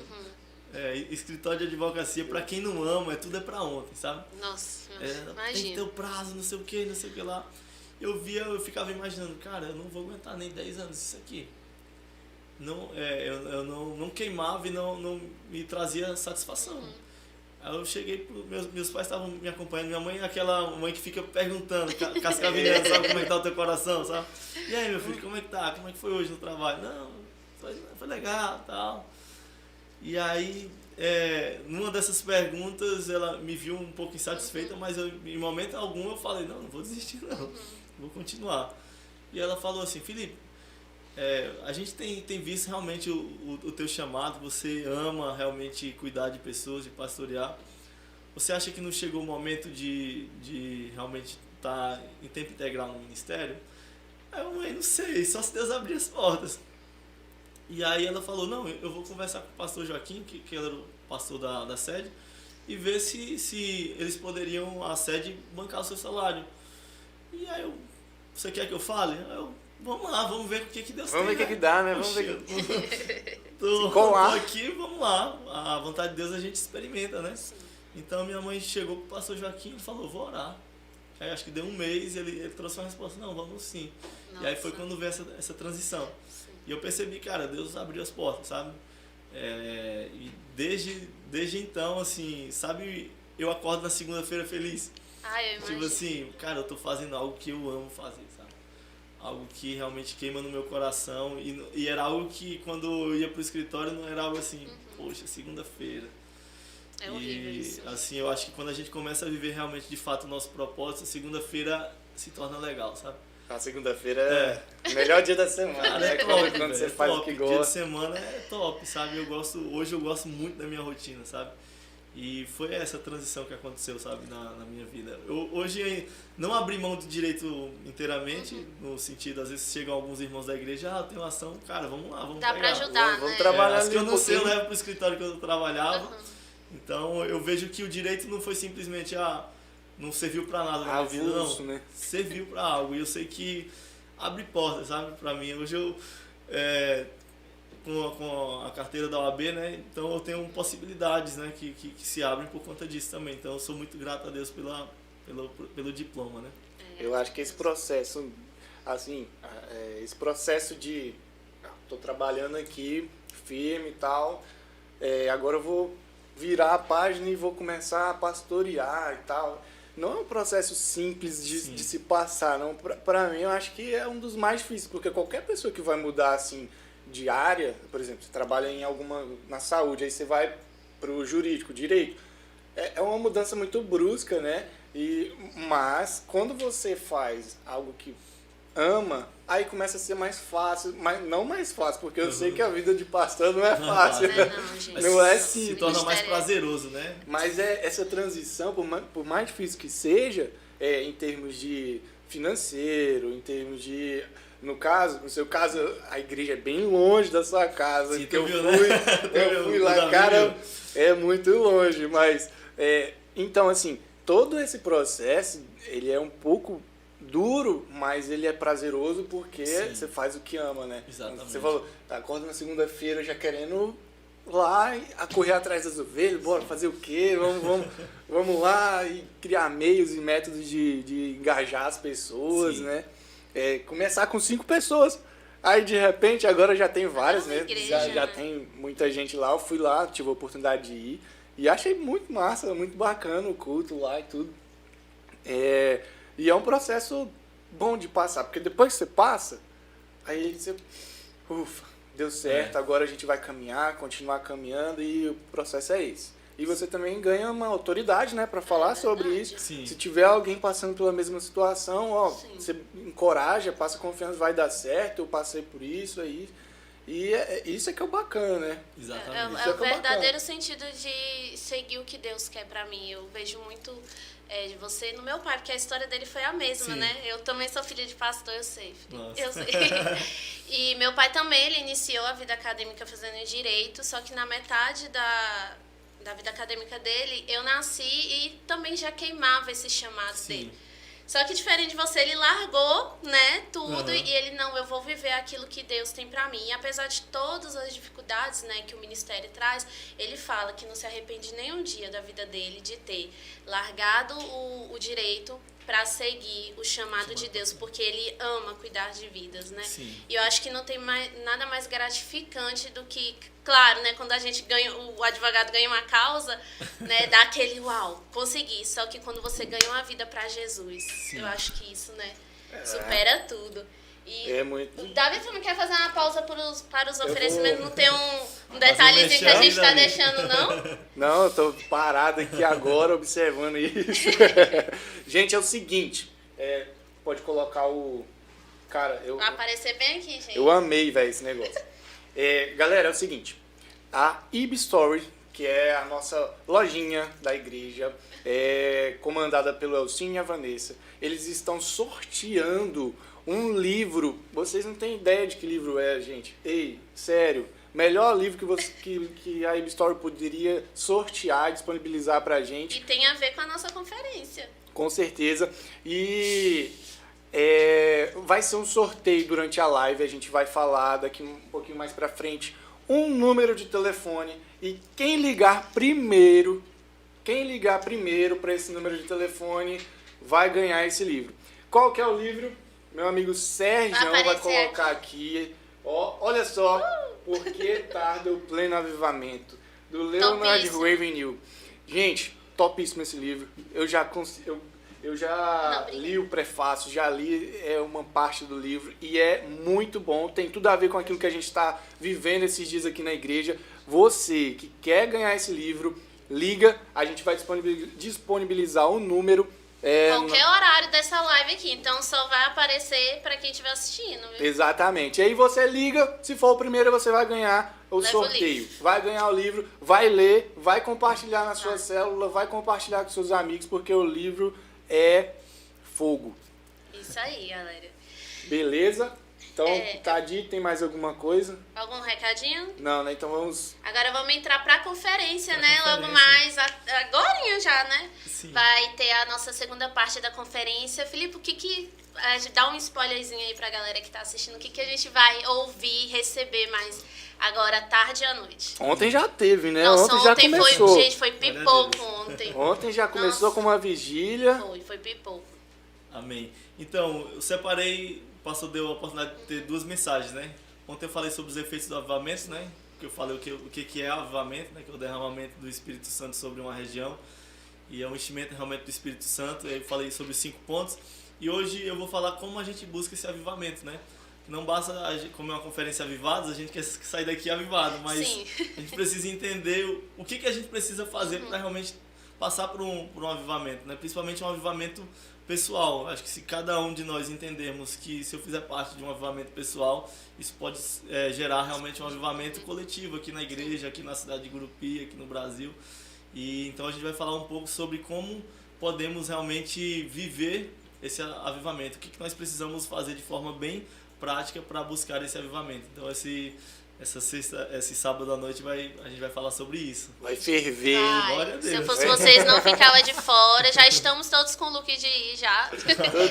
Escritório de advocacia, pra quem não ama, tudo é pra ontem, sabe? Nossa, Tem que ter o prazo, não sei o que lá. Eu ficava imaginando, cara, eu não vou aguentar nem 10 anos isso aqui. Eu não queimava e não me trazia satisfação. Aí eu cheguei, meus pais estavam me acompanhando, minha mãe é aquela mãe que fica perguntando, cascavilhando, sabe como é que tá o teu coração, sabe? E aí, meu filho, como é que tá? Como é que foi hoje no trabalho? Não, foi legal, tal. E aí, numa dessas perguntas, ela me viu um pouco insatisfeita, mas em momento algum eu falei, não vou desistir não, vou continuar. E ela falou assim, Felipe, a gente tem visto realmente o teu chamado, você ama realmente cuidar de pessoas, de pastorear. Você acha que não chegou o momento de realmente estar em tempo integral no ministério? Aí eu, mãe, não sei, só se Deus abrir as portas. E aí ela falou, não, eu vou conversar com o pastor Joaquim, que era o pastor da sede, e ver se eles poderiam, a sede, bancar o seu salário. E aí você quer que eu fale? Aí eu, vamos lá, vamos ver o que Deus tem. Vamos ver o que dá, né? Vamos ver. Tô aqui, vamos lá. A vontade de Deus a gente experimenta, né? Sim. Então minha mãe chegou pro pastor Joaquim e falou, vou orar. Aí acho que deu um mês e ele trouxe uma resposta, não, vamos sim. Nossa. E aí foi quando veio essa transição. Sim. E eu percebi, cara, Deus abriu as portas, sabe? E desde então, assim, sabe, eu acordo na segunda-feira feliz. Eu imagino. Tipo assim, cara, eu tô fazendo algo que eu amo fazer, sabe? Algo que realmente queima no meu coração. E era algo que quando eu ia pro escritório não era algo assim, poxa, segunda-feira. É horrível isso. Assim, eu acho que quando a gente começa a viver realmente de fato o nosso propósito, segunda-feira se torna legal, sabe? A segunda-feira é o melhor dia da semana, Cara, né? top, Quando você velho, faz top. o que Dia de gosta. semana é top, sabe? Hoje eu gosto muito da minha rotina, sabe? E foi essa transição que aconteceu, sabe, na minha vida. Hoje não abri mão do direito inteiramente, no sentido, às vezes chegam alguns irmãos da igreja, eu tenho ação, cara, vamos lá, vamos Dá pegar. pra ajudar, Vamos né? trabalhar As que eu ali não um sei, eu pouquinho. levo pro escritório que eu trabalhava. Então eu vejo que o direito não foi simplesmente, não serviu pra nada na minha vida, não. Avulso, né? Serviu pra algo. E eu sei que abre portas, sabe, pra mim. Hoje eu, com a carteira da OAB, né, então eu tenho possibilidades, né, que se abrem por conta disso também. Então eu sou muito grato a Deus pelo diploma, né. Eu acho que esse processo, assim, esse processo de tô trabalhando aqui firme e tal, agora eu vou virar a página e vou começar a pastorear e tal. Não é um processo simples de se passar, não. Pra mim, eu acho que é um dos mais difíceis, porque qualquer pessoa que vai mudar, assim, de área, por exemplo, você trabalha na saúde, aí você vai pro jurídico, direito, é uma mudança muito brusca, né? Mas, quando você faz algo que ama, aí começa a ser mais fácil, mas não mais fácil, porque eu sei que a vida de pastor não é fácil. Não, gente. Não é Se simples. torna mais Ministério prazeroso, né. Mas essa transição, por mais difícil que seja, em termos de financeiro, em termos de No seu caso, a igreja é bem longe da sua casa. Sim, que eu viu, fui, né? eu fui lá, cara, é muito longe, mas então assim, todo esse processo, ele é um pouco duro, mas ele é prazeroso porque você faz o que ama, né? Exatamente. Você falou, acorda na segunda-feira já querendo lá a correr atrás das ovelhas, bora fazer o quê? Vamos lá e criar meios e métodos de engajar as pessoas, Sim. né? Começar com 5 pessoas. Aí, de repente, agora já tem várias, né? Igreja, Já né? tem muita gente lá. Eu fui lá, tive a oportunidade de ir. E achei muito massa, muito bacana o culto lá e tudo. E é um processo bom de passar. Porque depois que você passa, aí você... Ufa, deu certo, agora a gente vai caminhar, continuar caminhando. E o processo é esse. E você também ganha uma autoridade, né, para falar sobre isso. Sim. Se tiver alguém passando pela mesma situação, ó, Sim. você encoraja, passa confiança, vai dar certo, eu passei por isso aí. E isso é que é o bacana, né? Exatamente. Isso É é o que é verdadeiro sentido de seguir o que Deus quer pra mim. Eu vejo muito de você no meu pai, porque a história dele foi a mesma, Sim. né? Eu também sou filha de pastor, eu sei. Nossa. Eu sei. E meu pai também, ele iniciou a vida acadêmica fazendo direito, só que na metade da vida acadêmica dele, eu nasci e também já queimava esse chamado Sim. dele. Só que diferente de você, ele largou, né, tudo, Uhum. e ele, não, eu vou viver aquilo que Deus tem pra mim. E apesar de todas as dificuldades, né, que o ministério traz, ele fala que não se arrepende nem um dia da vida dele de ter largado o direito pra seguir o chamado de Deus, porque ele ama cuidar de vidas, né? Sim. E eu acho que não tem nada mais gratificante do que, claro, né, quando a gente ganha, o advogado ganha uma causa, né, dá aquele uau, consegui. Só que quando você ganha uma vida pra Jesus, Sim. eu acho que isso, né, supera tudo. E É muito. o Davi, tu não quer fazer uma pausa para os Eu oferecimentos? vou- Não tem um detalhezinho que a gente tá Davi. deixando, não? Não, eu tô parado aqui agora observando isso. Gente, é o seguinte. Pode colocar o. Cara, Vai aparecer bem aqui, gente. eu amei, velho, esse negócio. Galera, é o seguinte. A IB Story, que é a nossa lojinha da igreja, comandada pelo Elcinho e a Vanessa, eles estão sorteando um livro. Vocês não têm ideia de que livro é, gente. Ei, sério. Melhor livro que a IB Story poderia sortear e disponibilizar pra gente. E tem a ver com a nossa conferência. Com certeza. E vai ser um sorteio durante a live. A gente vai falar daqui um pouquinho mais pra frente um número de telefone. E quem ligar primeiro para esse número de telefone vai ganhar esse livro. Qual que é o livro? Meu amigo Sérgio vai aparecer colocar aqui. Ó, olha só. Por que tarda o pleno avivamento? Do Leonard Topíssimo. Ravenhill. Gente, topíssimo esse livro. Eu já Não, li o prefácio, já li uma parte do livro e é muito bom. Tem tudo a ver com aquilo que a gente está vivendo esses dias aqui na igreja. Você que quer ganhar esse livro, liga. A gente vai disponibilizar o número. Qualquer horário dessa live aqui. Então só vai aparecer pra quem estiver assistindo, viu? Exatamente. Aí você liga, se for o primeiro você vai ganhar o Leva o sorteio. livro. Vai ganhar o livro, vai ler, vai compartilhar na sua célula, vai compartilhar com seus amigos, porque o livro é fogo. Isso aí, galera. Beleza? Então, tá dito, tem mais alguma coisa? Algum recadinho? Não, né? Então vamos... Agora vamos entrar pra conferência, né? Logo conferência. mais, agorinha já, né? Sim. Vai ter a nossa segunda parte da conferência. Filipe, dá um spoilerzinho aí pra galera que tá assistindo. O que a gente vai ouvir, receber mais agora, tarde e à noite? Ontem já teve, né? Nossa, ontem já começou. foi pipoco ontem. Ontem já começou Nossa. com uma vigília. Foi pipoco. Amém. Então, eu separei, o pastor deu a oportunidade de ter 2 mensagens, né? Ontem eu falei sobre os efeitos do avivamento, né? Que eu falei o que é avivamento, né? Que é o derramamento do Espírito Santo sobre uma região. E é um enchimento realmente do Espírito Santo. Eu falei sobre os 5 pontos. E hoje eu vou falar como a gente busca esse avivamento, né? Não basta, como é uma conferência avivados, a gente quer sair daqui avivado, mas Sim. a gente precisa entender o que a gente precisa fazer para realmente passar por um avivamento, né? Principalmente um avivamento pessoal. Acho que se cada um de nós entendermos que se eu fizer parte de um avivamento pessoal, isso pode gerar realmente um avivamento coletivo aqui na igreja, aqui na cidade de Gurupi, aqui no Brasil. E então a gente vai falar um pouco sobre como podemos realmente viver esse avivamento, o que nós precisamos fazer de forma bem prática para buscar esse avivamento. Então esse sábado à noite a gente vai falar sobre isso. Vai ferver. Glória a Deus. Se eu fosse vocês, não ficava de fora. Já estamos todos com o look de ir, já.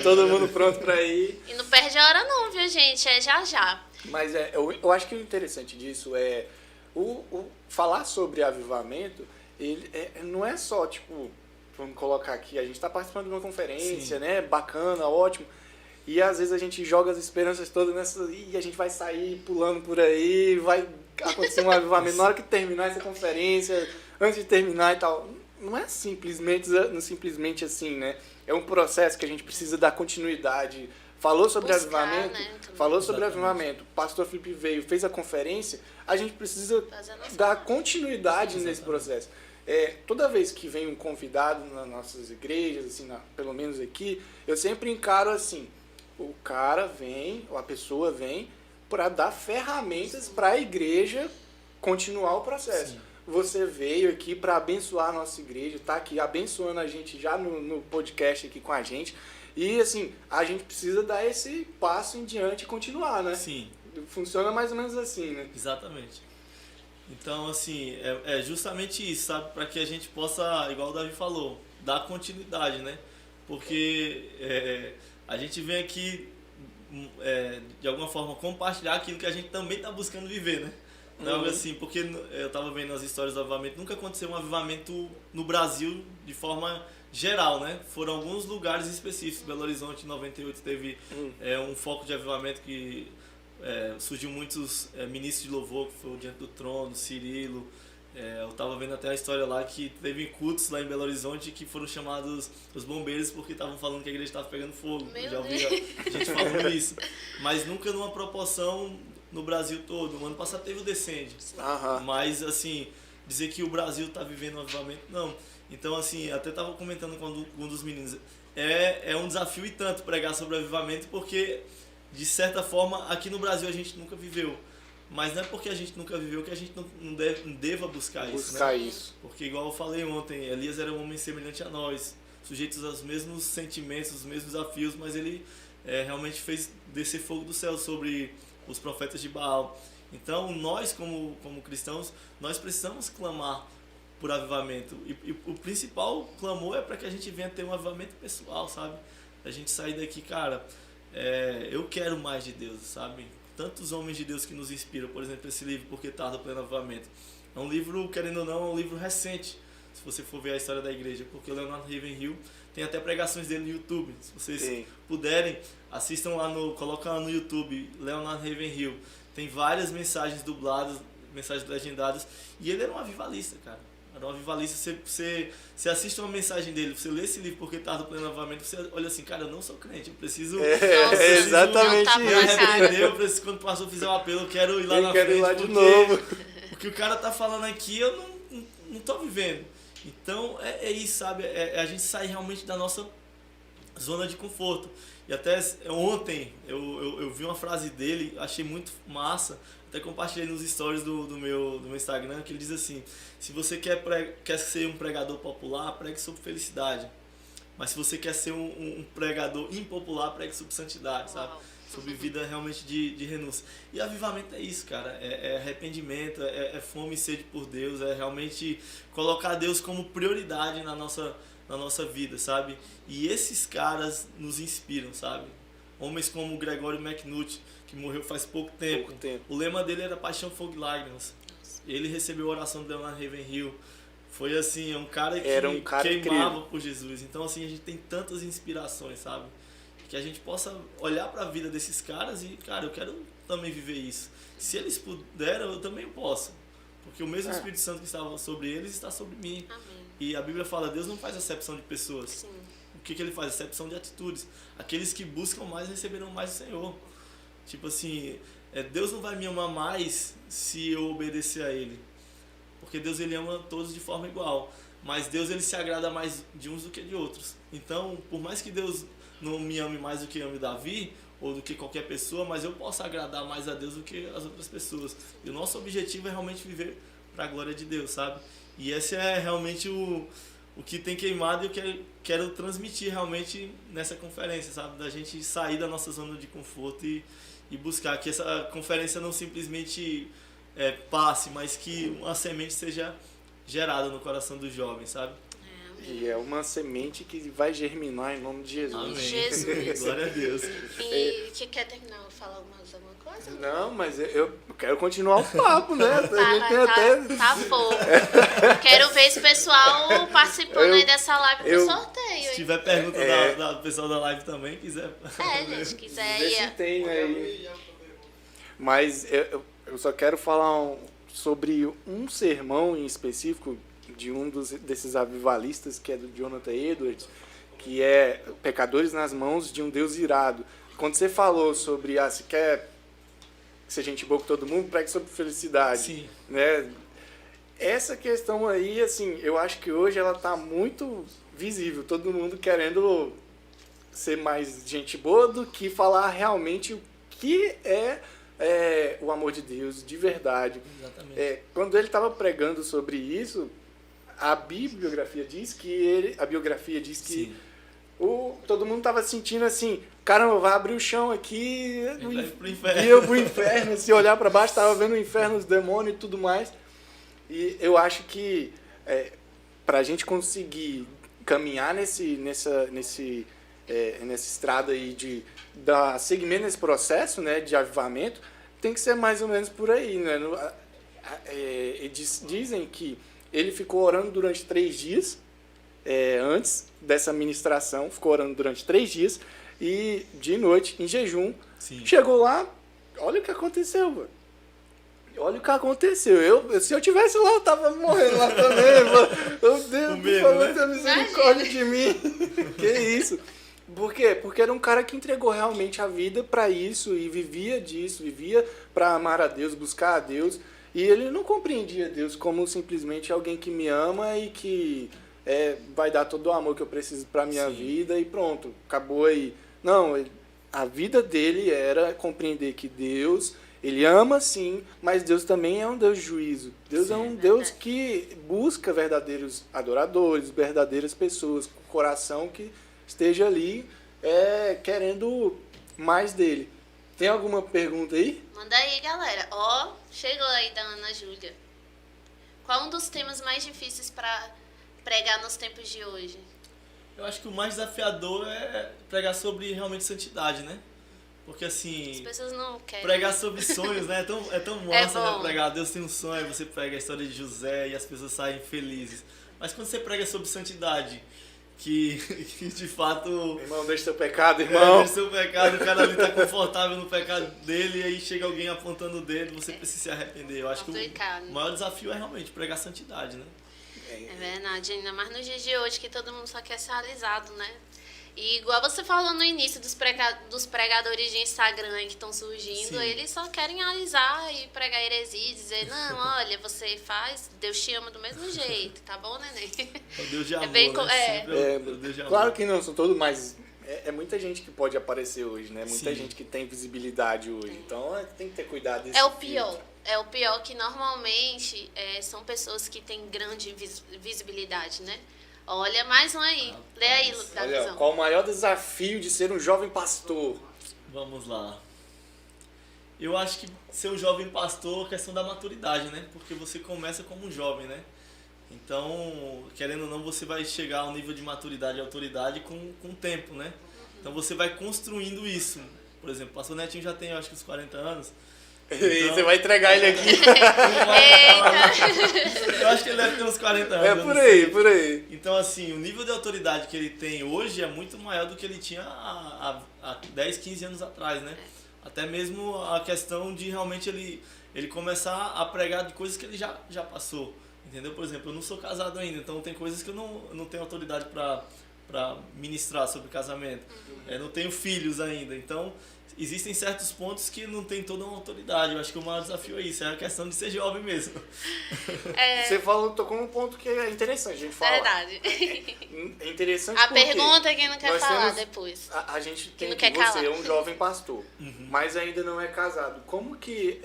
Todo mundo pronto para ir. E não perde a hora não, viu, gente? É já já. Mas eu acho que o interessante disso é falar sobre avivamento, não é só, tipo, vamos colocar aqui, a gente está participando de uma conferência, né? Bacana, ótimo. E às vezes a gente joga as esperanças todas nessa e a gente vai sair pulando por aí, vai acontecer um avivamento na hora que terminar essa conferência, antes de terminar e tal. Não é simplesmente assim, né? É um processo que a gente precisa dar continuidade. Falou sobre avivamento, né? falou sobre avivamento. O pastor Felipe veio, fez a conferência, a gente precisa dar continuidade nesse processo. Toda vez que vem um convidado nas nossas igrejas, assim, pelo menos aqui, eu sempre encaro assim, o cara vem, ou a pessoa vem, para dar ferramentas para a igreja continuar o processo. Sim. Você veio aqui para abençoar a nossa igreja, está aqui abençoando a gente já no podcast aqui com a gente. E assim, a gente precisa dar esse passo em diante e continuar, né? Sim. Funciona mais ou menos assim, né? Exatamente. Então, assim, é justamente isso, sabe? Para que a gente possa, igual o Davi falou, dar continuidade, né? Porque a gente vem aqui, de alguma forma, compartilhar aquilo que a gente também está buscando viver, né? Então, assim, porque eu estava vendo as histórias do avivamento, nunca aconteceu um avivamento no Brasil de forma geral, né? Foram alguns lugares específicos. Belo Horizonte, em 98, teve um foco de avivamento que surgiu muitos ministros de louvor, que foi o Diante do Trono, Cirilo. Eu estava vendo até a história lá que teve cultos lá em Belo Horizonte que foram chamados os bombeiros porque estavam falando que a igreja estava pegando fogo. Eu já ouvi a gente falando isso. Mas nunca numa proporção no Brasil todo. No ano passado teve o Descende. Mas, assim, dizer que o Brasil está vivendo um avivamento, não. Então, assim, até estava comentando com um dos meninos, é um desafio e tanto pregar sobre avivamento, porque, de certa forma, aqui no Brasil a gente nunca viveu. Mas não é porque a gente nunca viveu que a gente não deva buscar isso, né? Isso. Porque, igual eu falei ontem, Elias era um homem semelhante a nós, sujeitos aos mesmos sentimentos, os mesmos desafios, mas ele realmente fez descer fogo do céu sobre os profetas de Baal. Então, nós, como cristãos, nós precisamos clamar por avivamento. E o principal clamor é para que a gente venha ter um avivamento pessoal, sabe? A gente sair daqui, cara, eu quero mais de Deus, sabe? Tantos homens de Deus que nos inspiram, por exemplo, esse livro, Porque Tarda o Pleno Avivamento. É um livro, querendo ou não, é um livro recente, se você for ver a história da igreja, porque o Leonard Ravenhill tem até pregações dele no YouTube. Se vocês puderem, assistam lá, colocam lá no YouTube, Leonard Ravenhill. Tem várias mensagens dubladas, mensagens legendadas, e ele era um avivalista, cara. Era um avivalista. Você assiste uma mensagem dele, você lê esse livro Porque Tarda o Pleno Avivamento, você olha assim, cara, eu não sou crente, eu preciso... exatamente isso. Eu preciso, quando o pastor fizer um apelo, eu quero ir lá na frente. Eu quero ir lá de novo. Porque o cara tá falando aqui, eu não tô vivendo. Então, é isso, sabe? A gente sair realmente da nossa zona de conforto. E até ontem, eu vi uma frase dele, achei muito massa, até compartilhei nos stories do meu Instagram, que ele diz assim: se você quer ser um pregador popular, pregue sobre felicidade. Mas se você quer ser um pregador impopular, pregue sobre santidade, sabe? Sobre vida realmente de renúncia. E avivamento é isso, cara. É arrependimento, é fome e sede por Deus, é realmente colocar Deus como prioridade na nossa vida, sabe? E esses caras nos inspiram, sabe? Homens como o Gregório McNutt, que morreu faz pouco tempo. O lema dele era Paixão, Fogo e Lágrimas. Ele recebeu a oração de Leonard Ravenhill. Foi assim, um cara que queimava por Jesus. Então, assim, a gente tem tantas inspirações, sabe? Que a gente possa olhar para a vida desses caras e, cara, eu quero também viver isso. Se eles puderam, eu também posso. Porque o mesmo Espírito Santo que estava sobre eles está sobre mim. Amém. E a Bíblia fala, Deus não faz acepção de pessoas. Sim. O que ele faz? Acepção de atitudes. Aqueles que buscam mais receberão mais do Senhor. Tipo assim, Deus não vai me amar mais se eu obedecer a Ele. Porque Deus, Ele ama todos de forma igual. Mas Deus, Ele se agrada mais de uns do que de outros. Então, por mais que Deus não me ame mais do que ame Davi, ou do que qualquer pessoa, mas eu posso agradar mais a Deus do que as outras pessoas. E o nosso objetivo é realmente viver para a glória de Deus, sabe? E esse é realmente o que tem queimado e eu quero transmitir realmente nessa conferência, sabe? Da gente sair da nossa zona de conforto e e buscar que essa conferência não simplesmente passe, mas que uma semente seja gerada no coração dos jovens, sabe? E é uma semente que vai germinar em nome de Jesus. Amém. Jesus. Glória a Deus. E que quer terminar de falar alguma coisa? Não, mas eu quero continuar o papo, né? A gente tem até... Tá fogo. Quero ver esse pessoal participando aí dessa live do sorteio. Se Hein? tiver pergunta do pessoal da live também, quiser. Gente, quiser Vê se ir. tem aí. Mas eu só quero falar sobre um sermão em específico de desses avivalistas, que é do Jonathan Edwards, que é Pecadores nas Mãos de um Deus Irado. Quando você falou sobre, se quer ser gente boa com todo mundo, pregue sobre felicidade. Sim. Né? Essa questão aí, assim, eu acho que hoje ela está muito visível. Todo mundo querendo ser mais gente boa do que falar realmente o que é o amor de Deus, de verdade. Exatamente. Quando ele estava pregando sobre isso, a bibliografia diz que Sim. todo mundo estava sentindo assim, caramba, vai abrir o chão aqui Vai pro inferno. e eu pro inferno, se olhar para baixo, estava vendo o inferno, os demônios e tudo mais. E eu acho que para a gente conseguir caminhar nessa estrada aí de dar seguimento nesse processo, né, de avivamento, tem que ser mais ou menos por aí, né? Dizem que ele ficou orando durante 3 dias, antes dessa ministração, ficou orando durante 3 dias, e de noite, em jejum, Sim. chegou lá, olha o que aconteceu, mano. Olha o que aconteceu. Se eu tivesse lá, eu tava morrendo lá também, mano. Meu Deus, por favor, tenha misericórdia de mim. Que isso? Por quê? Porque era um cara que entregou realmente a vida para isso e vivia disso, vivia para amar a Deus, buscar a Deus. E ele não compreendia Deus como simplesmente alguém que me ama e que vai dar todo o amor que eu preciso para minha vida e pronto, acabou aí. Não, a vida dele era compreender que Deus, ele ama sim, mas Deus também é um Deus de juízo. Deus é um Deus que busca verdadeiros adoradores, verdadeiras pessoas com coração que esteja ali querendo mais dele. Tem alguma pergunta aí? Manda aí, galera. Chegou aí da Ana Júlia. Qual um dos temas mais difíceis para pregar nos tempos de hoje? Eu acho que o mais desafiador é pregar sobre realmente santidade, né? Porque assim, As pessoas não querem. pregar sobre sonhos, né? É tão É massa, bom. né? Pregar, Deus tem um sonho, você prega a história de José e as pessoas saem felizes. Mas quando você prega sobre santidade, que de fato... Irmão, deixa seu pecado, irmão. Deixa seu pecado, o cara ali tá confortável no pecado dele, e aí chega alguém apontando o dedo, você precisa se arrepender. Eu acho que Complicado. o maior desafio é realmente pregar santidade, né? É verdade, ainda mais nos dias de hoje que todo mundo só quer ser realizado, né? E igual você falou no início dos pregadores de Instagram aí que estão surgindo, Sim. eles só querem alisar e pregar heresia e dizer, não, olha, você faz, Deus te ama do mesmo jeito, tá bom, neném? O Deus de amor, bem né? Sempre é o Deus de amor. Claro que não são todos, mas é muita gente que pode aparecer hoje, né? Muita Sim. gente que tem visibilidade hoje. Então tem que ter cuidado desse É o pior. filtro. É o pior que normalmente são pessoas que têm grande visibilidade, né? Olha, mais um aí. Lê aí, Olha, Davizão. qual o maior desafio de ser um jovem pastor? Vamos lá. Eu acho que ser um jovem pastor é questão da maturidade, né? Porque você começa como um jovem, né? Então, querendo ou não, você vai chegar ao nível de maturidade e autoridade com o tempo, né? Então você vai construindo isso. Por exemplo, o pastor Netinho já tem, eu acho que uns 40 anos. E você vai entregar ele aqui. Eu acho que ele deve ter uns 40 anos. É eu não por sei. aí, por aí. Então, assim, o nível de autoridade que ele tem hoje é muito maior do que ele tinha há 10, 15 anos atrás, né? Até mesmo a questão de realmente ele começar a pregar de coisas que ele já passou, entendeu? Por exemplo, eu não sou casado ainda, então tem coisas que eu não tenho autoridade para ministrar sobre casamento. Eu não tenho filhos ainda, então existem certos pontos que não tem toda uma autoridade. Eu acho que o maior desafio é isso, é a questão de ser jovem mesmo. Você tocou num ponto que é interessante a gente falar. Verdade. É interessante A porque pergunta é quem não quer nós falar temos- depois. A gente tem não que quer você calar. é um jovem pastor, mas ainda não é casado. Como que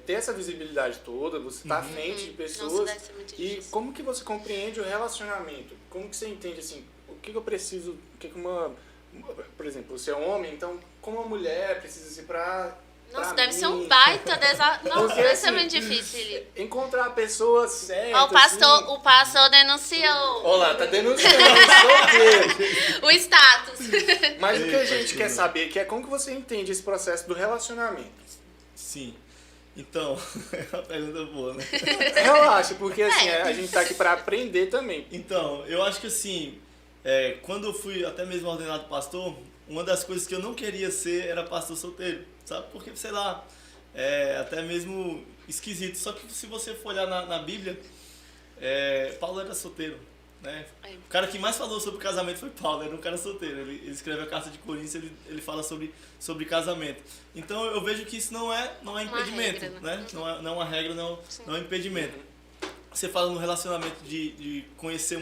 ter essa visibilidade toda, você tá à frente de pessoas, Nossa, deve ser muito e difícil. como que você compreende o relacionamento? Como que você entende assim, o que eu preciso, o que uma por exemplo, você é um homem, então como a mulher precisa se pra... Nossa, pra deve mim, ser um baita desafio. Nossa, Porque, deve ser assim, muito difícil, Felipe. encontrar a pessoa certa. Ó, assim, o pastor denunciou Olá, tá denunciando, solteiro. o status. Mas o que a Eita, gente que quer não. saber que é como que você entende esse processo do relacionamento. Sim. Então, é uma pergunta boa, né? Relaxa, porque assim, a gente tá aqui pra aprender também. Então, eu acho que assim, quando eu fui até mesmo ordenado pastor, uma das coisas que eu não queria ser era pastor solteiro, sabe? Porque, sei lá, até mesmo esquisito. Só que se você for olhar na Bíblia, Paulo era solteiro, né? O cara que mais falou sobre casamento foi Paulo, era um cara solteiro. Ele escreve a carta de Coríntios, ele fala sobre casamento. Então eu vejo que isso não é impedimento, regra, né? Não é uma regra, não é um impedimento. Você fala no relacionamento de conhecer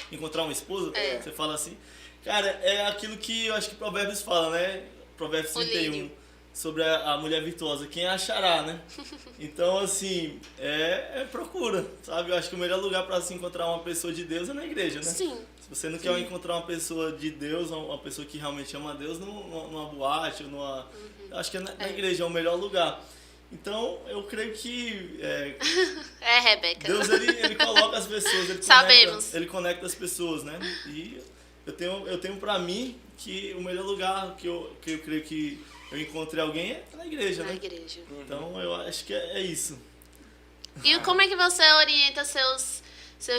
encontrar uma esposa, você fala assim, cara, é aquilo que eu acho que Provérbios fala, né? Provérbios 31, sobre a mulher virtuosa, quem a achará, né? Então, assim, procura, sabe? Eu acho que o melhor lugar para se encontrar uma pessoa de Deus é na igreja, né? Sim. Se você não quer encontrar uma pessoa de Deus, uma pessoa que realmente ama a Deus, numa boate, ou numa... Eu acho que na igreja é o melhor lugar. Então, eu creio que Rebeca. Deus, ele coloca as pessoas, Sabemos. ele conecta as pessoas, né? E eu tenho pra mim que o melhor lugar que eu creio que eu encontrei alguém é na igreja, Na né? igreja. Então, eu acho que é isso. E como é que você orienta seus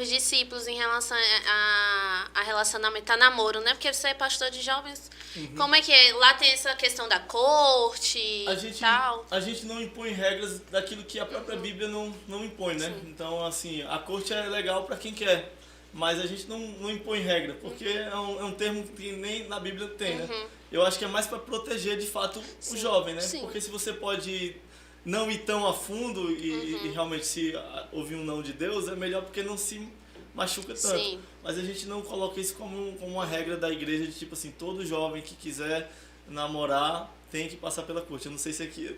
discípulos em relação a relacionamento, a namoro, né? Porque você é pastor de jovens. Como é que é? Lá tem essa questão da corte e tal. A gente não impõe regras daquilo que a própria Bíblia não impõe, né? Sim. Então, assim, a corte é legal pra quem quer, mas a gente não impõe regra, porque é um termo que nem na Bíblia tem, né? Eu acho que é mais pra proteger, de fato, o jovem, né? Sim. Porque se você pode não ir tão a fundo e realmente se ouvir um não de Deus, é melhor porque não se machuca tanto. Sim. Mas a gente não coloca isso como uma regra da igreja de tipo assim, todo jovem que quiser namorar tem que passar pela corte. Eu não sei se aqui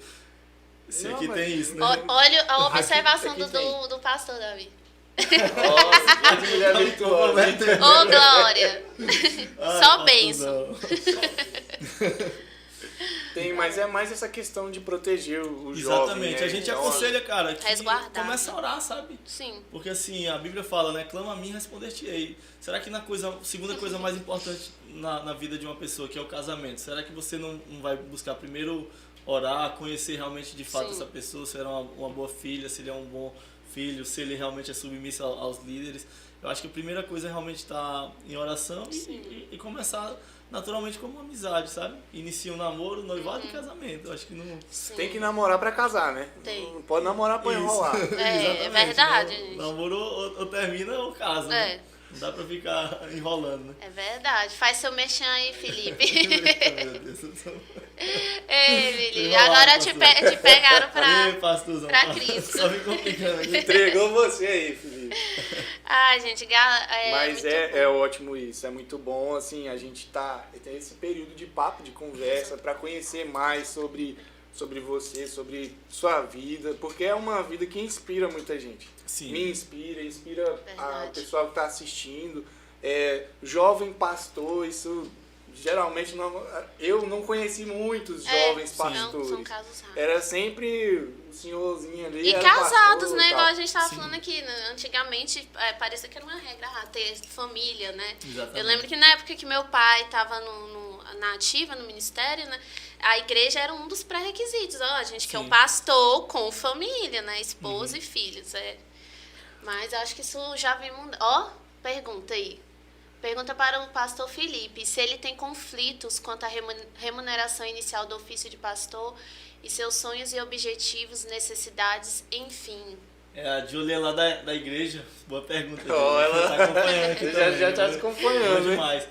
tem isso, né? Olha a observação aqui tem. do pastor, Davi. Nossa, que mulher virtuosa. Ô, Glória! Ai, Só pastorzão. bênção. Tem, mas é mais essa questão de proteger o jovem. Exatamente. Né? A gente Então, aconselha, cara, que Resguardar. começa a orar, sabe? Sim. Porque assim, a Bíblia fala, né? Clama a mim e responder-te-ei. Será que segunda coisa mais importante na vida de uma pessoa, que é o casamento, será que você não vai buscar primeiro orar, conhecer realmente de fato Sim. essa pessoa, se ela é uma boa filha, se ele é um bom filho, se ele realmente é submisso aos líderes? Eu acho que a primeira coisa é realmente estar em oração e começar naturalmente como uma amizade, sabe? Inicia um namoro, noivado e casamento. Eu acho que não... Sim. tem que namorar pra casar, né? Tem. Não pode namorar pra enrolar. É Exatamente. verdade, gente. Namoro ou termina ou casa, né? É. Não dá pra ficar enrolando, né? É verdade. Faz seu merchan aí, Felipe. Meu Deus, eu sou... Ei, Felipe. Enrolado, Agora te pegaram Ei, pastorzão, pra Cristo. Só me complicando aqui. Entregou você aí, Felipe. Ai, gente, Mas muito é bom. ótimo isso, é muito bom, assim, a gente tem esse período de papo, de conversa, para conhecer mais sobre você, sobre sua vida, porque é uma vida que inspira muita gente. Sim. Me inspira a Verdade. pessoal que está assistindo. Jovem pastor, isso geralmente eu não conheci muitos jovens pastores. São casos raros. Era sempre o senhorzinho ali. E era casados, pastor, né? tal. Igual a gente tava Sim. falando aqui, né? Antigamente parecia que era uma regra ter família, né? Exatamente. Eu lembro que na época que meu pai tava na ativa, no ministério, né? A igreja era um dos pré-requisitos. Ó, a gente quer um pastor com família, né? Esposa e filhos. Mas eu acho que isso já vem mudando. Ó, pergunta aí. Pergunta para o pastor Felipe se ele tem conflitos quanto à remuneração inicial do ofício de pastor e seus sonhos e objetivos, necessidades, enfim. A Julia lá da igreja, boa pergunta. Ó, ela tá acompanhando aqui também, já tá né? te acompanhando, Bom né? demais.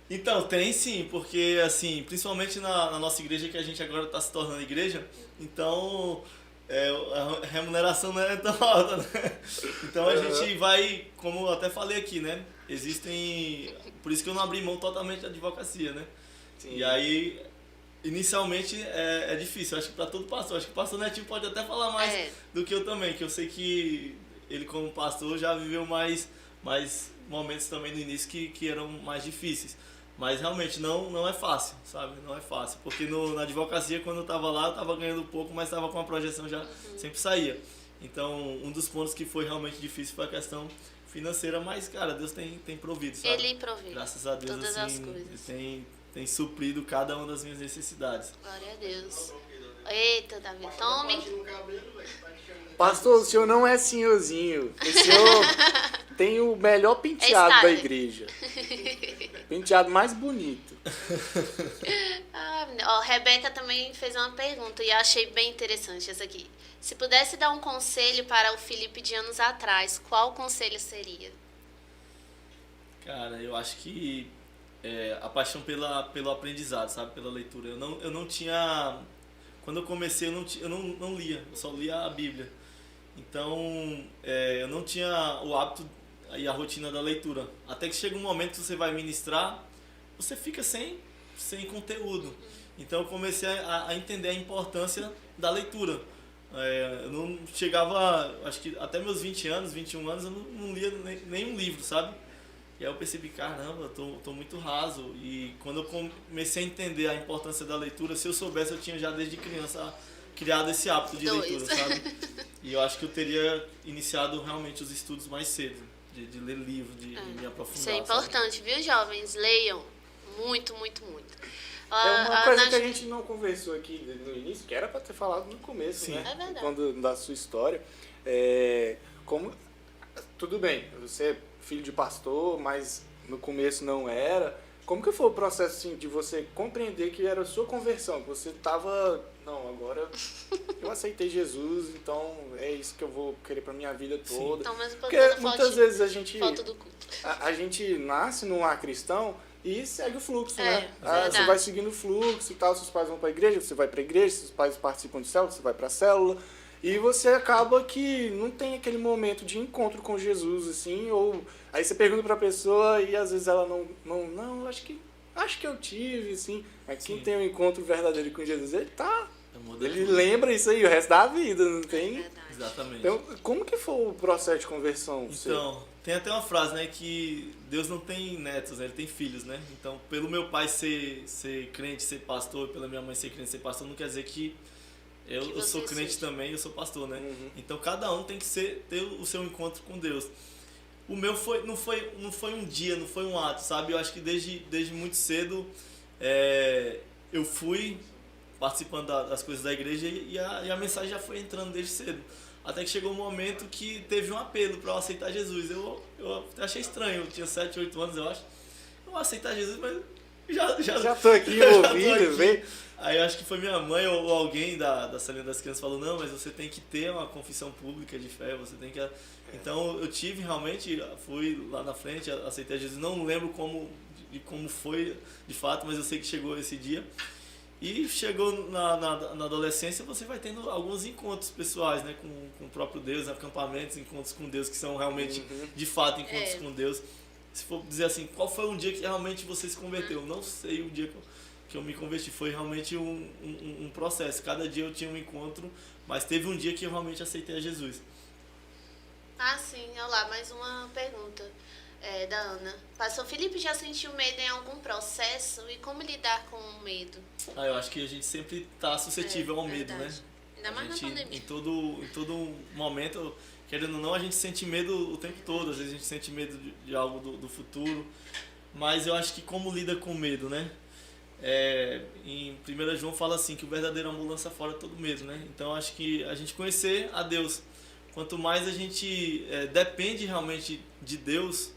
Então, tem sim, porque assim, principalmente na nossa igreja, que a gente agora está se tornando igreja, então a remuneração não é tão alta, né? Então a gente vai, como eu até falei aqui, né? Por isso que eu não abri mão totalmente da advocacia, né? Sim. E aí, inicialmente é difícil, acho que para todo pastor, acho que o pastor Netinho pode até falar mais do que eu também, que eu sei que ele como pastor já viveu mais momentos também no início que eram mais difíceis. Mas realmente não é fácil, sabe? Não é fácil. Porque na advocacia, quando eu estava lá, eu estava ganhando pouco, mas estava com a projeção já sempre saía. Então, um dos pontos que foi realmente difícil foi a questão financeira, mas, cara, Deus tem provido, sabe? Ele provê. Graças a Deus, todas assim, as coisas. Ele tem suprido cada uma das minhas necessidades. Glória a Deus. Eita, Davi, tome. Pastor, o senhor não é senhorzinho. O senhor tem o melhor penteado da Style. igreja. Penteado mais bonito. Ó, Rebeca também fez uma pergunta e eu achei bem interessante essa aqui. Se pudesse dar um conselho para o Felipe de anos atrás, qual conselho seria? Cara, eu acho que a paixão pelo aprendizado, sabe? Pela leitura. Eu não tinha... Quando eu comecei, eu não lia. Eu só lia a Bíblia. Então, eu não tinha o hábito e a rotina da leitura. Até que chega um momento que você vai ministrar, você fica sem conteúdo. Então, eu comecei a entender a importância da leitura. Eu não chegava, acho que até meus 20 anos, 21 anos, eu não lia nenhum livro, sabe? E aí eu percebi, caramba, eu tô muito raso. E quando eu comecei a entender a importância da leitura, se eu soubesse, eu tinha já desde criança criado esse hábito de leitura, sabe? E eu acho que eu teria iniciado realmente os estudos mais cedo, de ler livro, de me aprofundar. Isso é importante, viu, jovens? Leiam muito, muito, muito. Uma coisa que a gente não conversou aqui no início, que era para ter falado no começo, Sim. né? É verdade. Da sua história. Tudo bem, você é filho de pastor, mas no começo não era. Como que foi o processo assim, de você compreender que era a sua conversão? Que você estava, não, agora eu aceitei Jesus, então é isso que eu vou querer para minha vida toda. Então, mas Porque muitas vezes foto do culto. a gente nasce num lar cristão e segue o fluxo, né? Verdade. Você vai seguindo o fluxo e tal, seus pais vão para a igreja, você vai para a igreja, seus pais participam de célula, você vai para a célula. E você acaba que não tem aquele momento de encontro com Jesus, assim, ou aí você pergunta pra pessoa e às vezes ela não, acho que eu tive, assim, mas quem tem um encontro verdadeiro com Jesus, ele lembra isso aí o resto da vida, não tem? Exatamente. Então, como que foi o processo de conversão? Então, tem até uma frase, né, que Deus não tem netos, né, ele tem filhos, né? Então, pelo meu pai ser crente, ser pastor, pela minha mãe ser crente, ser pastor, não quer dizer que eu sou crente também, eu sou pastor, né? Uhum. Então cada um tem que ter o seu encontro com Deus. O meu não foi um dia, não foi um ato, sabe? Eu acho que desde muito cedo eu fui participando das coisas da igreja e a mensagem já foi entrando desde cedo. Até que chegou um momento que teve um apelo para eu aceitar Jesus. Eu achei estranho, eu tinha 7, 8 anos, eu acho. Eu vou aceitar Jesus, mas já tô aqui envolvido, vem. Aí eu acho que foi minha mãe ou alguém da Salinha das Crianças falou, não, mas você tem que ter uma confissão pública de fé, você tem que... Então eu tive realmente, fui lá na frente, aceitei Jesus, não lembro como foi de fato, mas eu sei que chegou esse dia. E chegou na adolescência, você vai tendo alguns encontros pessoais, né, com o próprio Deus, acampamentos, encontros com Deus que são realmente, de fato, encontros com Deus. Se for dizer assim, qual foi um dia que realmente você se converteu? Não sei o dia que eu me converti, foi realmente um processo. Cada dia eu tinha um encontro, mas teve um dia que eu realmente aceitei a Jesus. Sim, olha lá, mais uma pergunta da Ana. Pastor Felipe já sentiu medo em algum processo e como lidar com o medo? Eu acho que a gente sempre está suscetível ao medo, verdade. né? Ainda mais na pandemia. Em todo momento, querendo ou não, a gente sente medo o tempo todo. Às vezes a gente sente medo de algo do futuro. Mas eu acho que como lida com o medo, né? Em 1 João fala assim, que o verdadeiro amor lança fora todo medo, né? Então acho que a gente conhecer a Deus, quanto mais a gente depende realmente de Deus,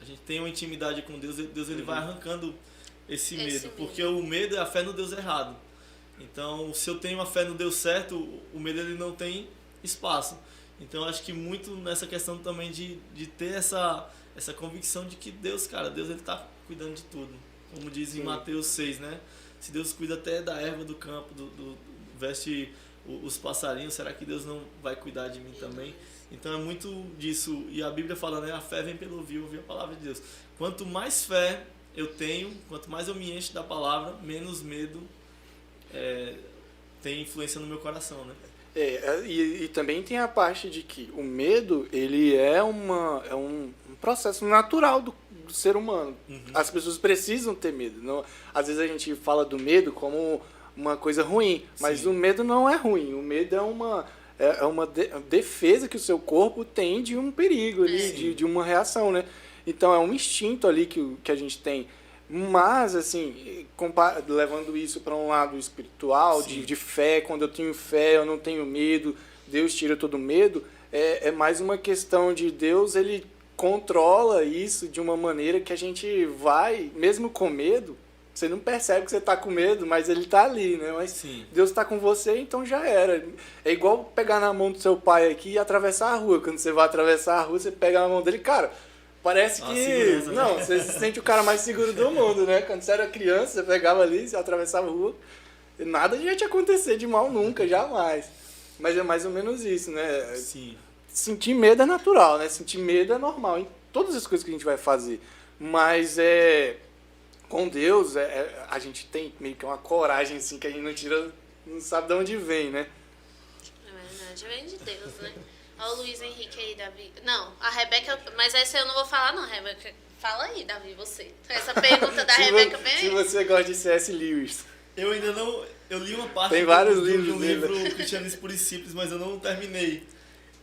a gente tem uma intimidade com Deus, ele vai arrancando esse medo, porque o medo é a fé no Deus errado. Então, se eu tenho a fé no Deus certo, o medo ele não tem espaço. Então, acho que muito nessa questão também de ter essa convicção de que Deus, ele está cuidando de tudo. Como diz em Mateus 6, né? Se Deus cuida até da erva do campo, veste os passarinhos, será que Deus não vai cuidar de mim também? Então é muito disso. E a Bíblia fala, né? A fé vem pelo ouvir a palavra de Deus. Quanto mais fé eu tenho, quanto mais eu me encho da palavra, menos medo tem influência no meu coração, né? E também tem a parte de que o medo, ele é um processo natural do ser humano. As pessoas precisam ter medo. Não, às vezes a gente fala do medo como uma coisa ruim, mas Sim. o medo não é ruim. O medo é uma defesa que o seu corpo tem de um perigo ali, de uma reação, né? Então é um instinto ali que a gente tem. Mas, assim, levando isso para um lado espiritual, de fé, quando eu tenho fé, eu não tenho medo, Deus tira todo medo, é mais uma questão de Deus, ele controla isso de uma maneira que a gente vai, mesmo com medo, você não percebe que você está com medo, mas ele está ali, né? Mas Deus está com você, então já era. É igual pegar na mão do seu pai aqui e atravessar a rua. Quando você vai atravessar a rua, você pega na mão dele, cara... Parece que... Não, você se sente o cara mais seguro do mundo, né? Quando você era criança, você pegava ali, você atravessava a rua, nada ia te acontecer de mal nunca, jamais. Mas é mais ou menos isso, né? Sim. Sentir medo é natural, né? Sentir medo é normal em todas as coisas que a gente vai fazer. Mas com Deus, a gente tem meio que uma coragem assim que a gente não sabe de onde vem, né? É verdade, vem de Deus, né? Olha o Luiz Henrique aí, Davi. Não, a Rebeca... Mas essa eu não vou falar, não, Rebeca. Fala aí, Davi, você. Essa pergunta da Rebeca bem... Se você gosta de C.S. Lewis. Eu ainda não... Eu li uma parte Tem vários de livros um livro Cristianismo Puro e Simples, mas eu não terminei.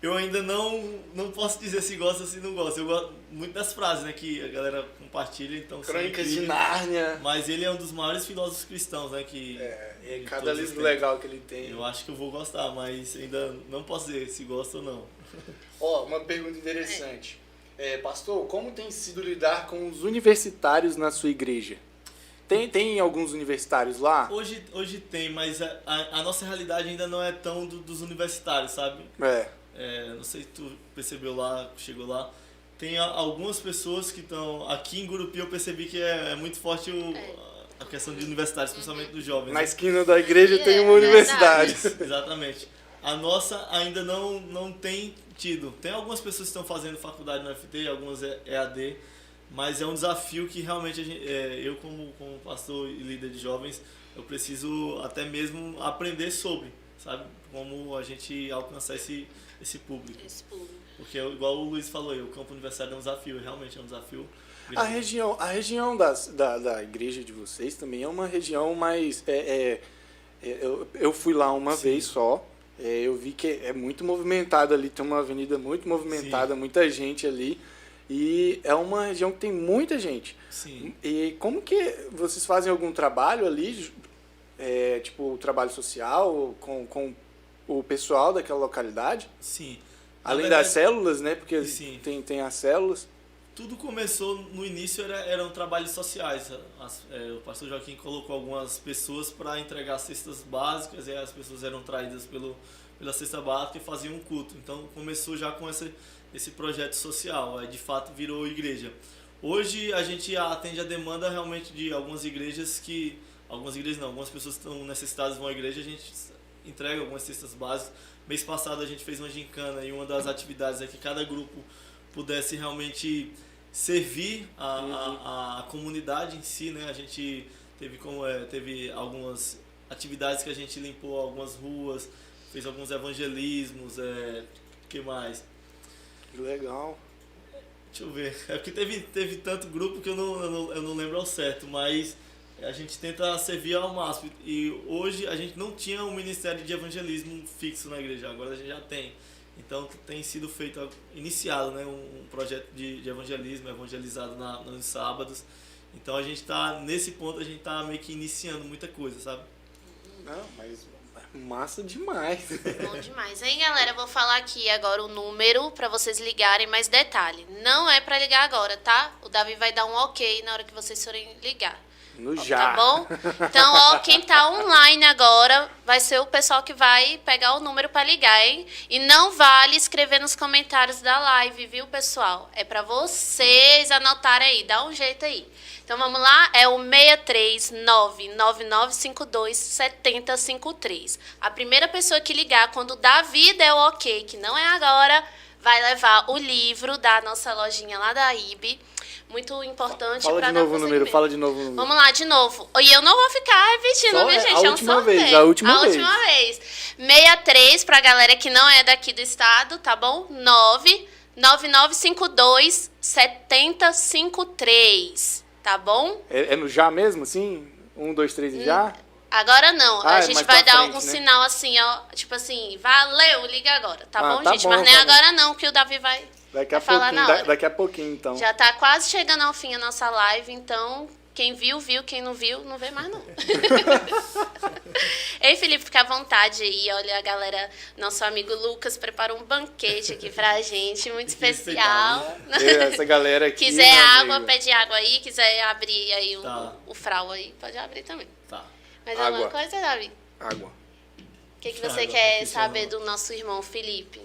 Eu ainda não posso dizer se gosta ou se não gosta. Eu gosto muito das frases, né, que a galera compartilha, então... Crônicas de Nárnia. Mas ele é um dos maiores filósofos cristãos, né, que... cada livro legal que ele tem. Eu acho que eu vou gostar, mas ainda não posso dizer se gosta ou não. Uma pergunta interessante. Pastor, como tem sido lidar com os universitários na sua igreja? Tem alguns universitários lá? Hoje tem, mas a nossa realidade ainda não é tão dos universitários, sabe? Não sei se tu percebeu lá, chegou lá. Tem algumas pessoas que estão... Aqui em Gurupi eu percebi que é muito forte a questão de universitários, principalmente dos jovens. Na esquina da igreja tem uma universidade. Exatamente. A nossa ainda não tem tido. Tem algumas pessoas que estão fazendo faculdade no FT, algumas EAD, mas é um desafio que realmente eu como pastor e líder de jovens, eu preciso até mesmo aprender sobre, sabe? Como a gente alcançar esse público. Porque igual o Luiz falou, o campo universitário é um desafio, realmente é um desafio. A região da igreja de vocês também é uma região mais... eu fui lá uma vez só, eu vi que é muito movimentado ali, tem uma avenida muito movimentada, muita gente ali, e é uma região que tem muita gente. Sim. E como que vocês fazem algum trabalho ali, tipo trabalho social com o pessoal daquela localidade? Sim. Além das células, né? Porque tem as células. Tudo começou, no início eram trabalhos sociais. O pastor Joaquim colocou algumas pessoas para entregar cestas básicas, e as pessoas eram traídas pela cesta básica e faziam um culto. Então começou já com esse projeto social, aí de fato virou igreja. Hoje a gente atende a demanda realmente de algumas igrejas algumas pessoas que estão necessitadas de uma igreja, a gente entrega algumas cestas básicas. Mês passado a gente fez uma gincana e uma das atividades é que cada grupo pudesse realmente servir a comunidade em si, né? A gente teve algumas atividades que a gente limpou algumas ruas, fez alguns evangelismos, que mais? Que legal. Deixa eu ver. É porque teve tanto grupo que eu não lembro ao certo, mas a gente tenta servir ao máximo. E hoje a gente não tinha um ministério de evangelismo fixo na igreja, agora a gente já tem. Então tem sido iniciado, né, um projeto de evangelismo, evangelizado nos sábados. Então a gente está, nesse ponto, a gente está meio que iniciando muita coisa, sabe? Não, mas massa demais. Bom demais. Hein, galera? Eu vou falar aqui agora o número para vocês ligarem, mais detalhe. Não é para ligar agora, tá? O Davi vai dar um ok na hora que vocês forem ligar. Já. Tá bom? Então, quem tá online agora vai ser o pessoal que vai pegar o número para ligar, hein? E não vale escrever nos comentários da live, viu, pessoal? É para vocês anotarem aí, dá um jeito aí. Então, vamos lá? É o 63999527053. A primeira pessoa que ligar, quando o Davi der o ok, que não é agora, vai levar o livro da nossa lojinha lá da IB. Muito importante para dar Fala de novo o número. Vamos lá, de novo. E eu não vou ficar repetindo, viu, gente? A última vez. A última vez. 63, pra galera que não é daqui do estado, tá bom? 9952-7053, tá bom? É no já mesmo, assim? 1, 2, 3 e já? Agora não, a gente mais vai pra dar frente, um né? sinal assim, ó, tipo assim, valeu, liga agora, tá bom, Tá gente? bom, Mas não é tá bom. agora não, que o Davi vai falar na hora. Daqui a pouquinho, então. Já tá quase chegando ao fim a nossa live, então quem viu, viu, quem não viu, não vê mais não. Ei, Felipe, fica à vontade aí, olha, a galera, nosso amigo Lucas preparou um banquete aqui pra gente, muito especial. Essa galera aqui, Quiser meu água, amigo. pede água aí, quiser abrir aí Tá. o frau aí, pode abrir também. Tá. Mas Água. alguma coisa, Davi? Água. O que você Água, quer que saber chama. do nosso irmão Felipe?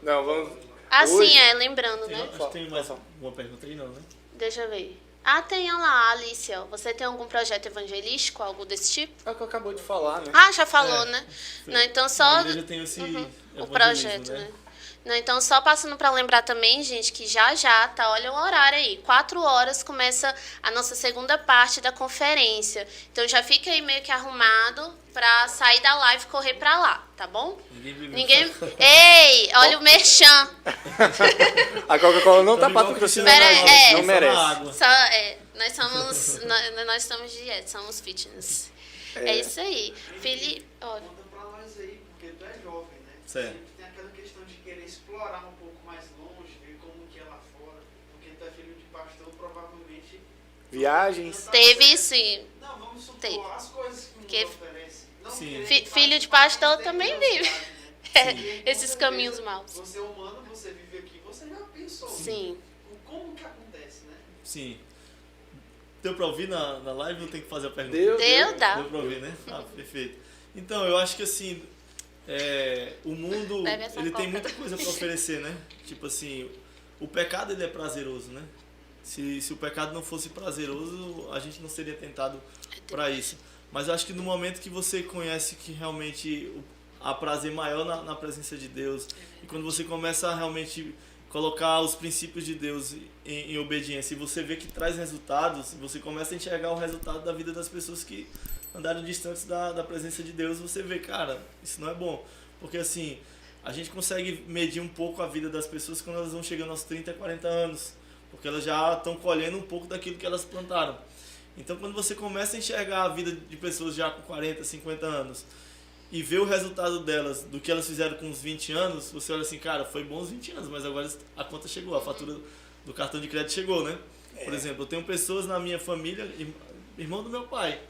Não, vamos... Ah, Hoje- sim, lembrando, Tem, né? acho que tem mais alguma pergunta aí, não, né? Deixa eu ver. Ah, tem, olha lá, Alicia. Você tem algum projeto evangelístico, algo desse tipo? É o que eu acabou de falar, né? Ah, já falou, É. né? Não, então Na só igreja tem esse o evangelismo, projeto, né? Não, então só passando para lembrar também, gente, que já tá, olha o horário aí, 4 horas começa a nossa segunda parte da conferência. Então já fica aí meio que arrumado para sair da live e correr para lá, tá bom? Ninguém... Ei, olha o merchan. A Coca-Cola não tá Igual patrocinando Pera a aí, gente, é. não Só merece. na água. Nós somos nós estamos de dieta, somos fitness. É isso aí. Felipe, olha, Conta pra nós aí, porque tu é jovem, né? Certo. Sempre tem aquela questão de querer explorar um pouco mais longe, ver como que é lá fora. Porque tu é filho de pastor, provavelmente... Viagens. teve sim. Não, vamos supor, Teve. as coisas que Que- nos oferece. Não Sim. querendo Filho de participar, pastor mas tem também curiosidade, vive. né? E, Esses com caminhos certeza, maus. Você é humano, você vive aqui, você já pensou. Sim. Como que acontece, né? Sim. Deu pra ouvir na live ou tem que fazer a pergunta? Deu, dá. Deu pra ouvir, né? Ah, perfeito. Então, eu acho que assim, o mundo, Bebe essa ele tem coca. muita coisa pra oferecer, né? Tipo assim, o pecado ele é prazeroso, né? Se o pecado não fosse prazeroso, a gente não seria tentado para isso. Mas eu acho que no momento que você conhece que realmente há prazer maior na presença de Deus, e quando você começa a realmente colocar os princípios de Deus em obediência, e você vê que traz resultados, você começa a enxergar o resultado da vida das pessoas que andaram distantes da presença de Deus, você vê, cara, isso não é bom. Porque assim, a gente consegue medir um pouco a vida das pessoas quando elas vão chegando aos 30, 40 anos, porque elas já estão colhendo um pouco daquilo que elas plantaram. Então, quando você começa a enxergar a vida de pessoas já com 40, 50 anos e ver o resultado delas, do que elas fizeram com uns 20 anos, você olha assim, cara, foi bom os 20 anos, mas agora a conta chegou, a fatura do cartão de crédito chegou, né? Por exemplo, eu tenho pessoas na minha família, irmão do meu pai,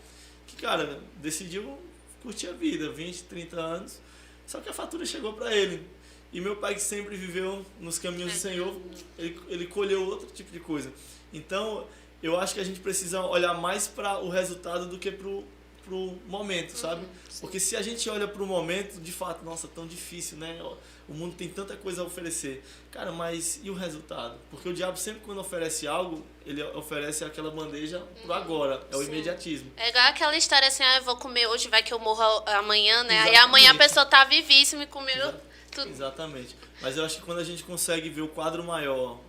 que, cara, decidiu curtir a vida, 20, 30 anos, só que a fatura chegou para ele. E meu pai, que sempre viveu nos caminhos do Senhor, ele colheu outro tipo de coisa. Então, eu acho que a gente precisa olhar mais para o resultado do que pro momento, sabe? Porque se a gente olha pro momento, de fato, nossa, tão difícil, né? O mundo tem tanta coisa a oferecer. Cara, mas e o resultado? Porque o diabo sempre quando oferece algo, ele oferece aquela bandeja pro agora, é o imediatismo. É igual aquela história assim, eu vou comer hoje, vai que eu morro amanhã, né? Aí Exatamente. amanhã a pessoa tá vivíssima e comeu tudo. Exatamente. Mas eu acho que quando a gente consegue ver o quadro maior,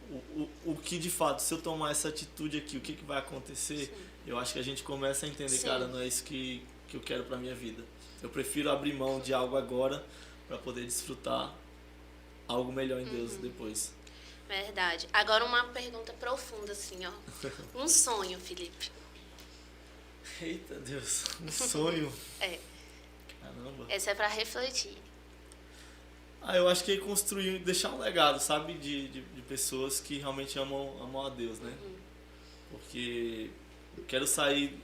o que de fato, se eu tomar essa atitude aqui, o que vai acontecer, eu acho que a gente começa a entender, Sim. cara, não é isso que eu quero pra minha vida. Eu prefiro abrir mão de algo agora para poder desfrutar algo melhor em Deus depois. Verdade. Agora uma pergunta profunda, assim, ó. Um sonho, Felipe. Eita Deus, um sonho. É. Caramba. Essa é pra refletir. Eu acho que é construir, deixar um legado, sabe? De pessoas que realmente amam a Deus, né? Porque eu quero sair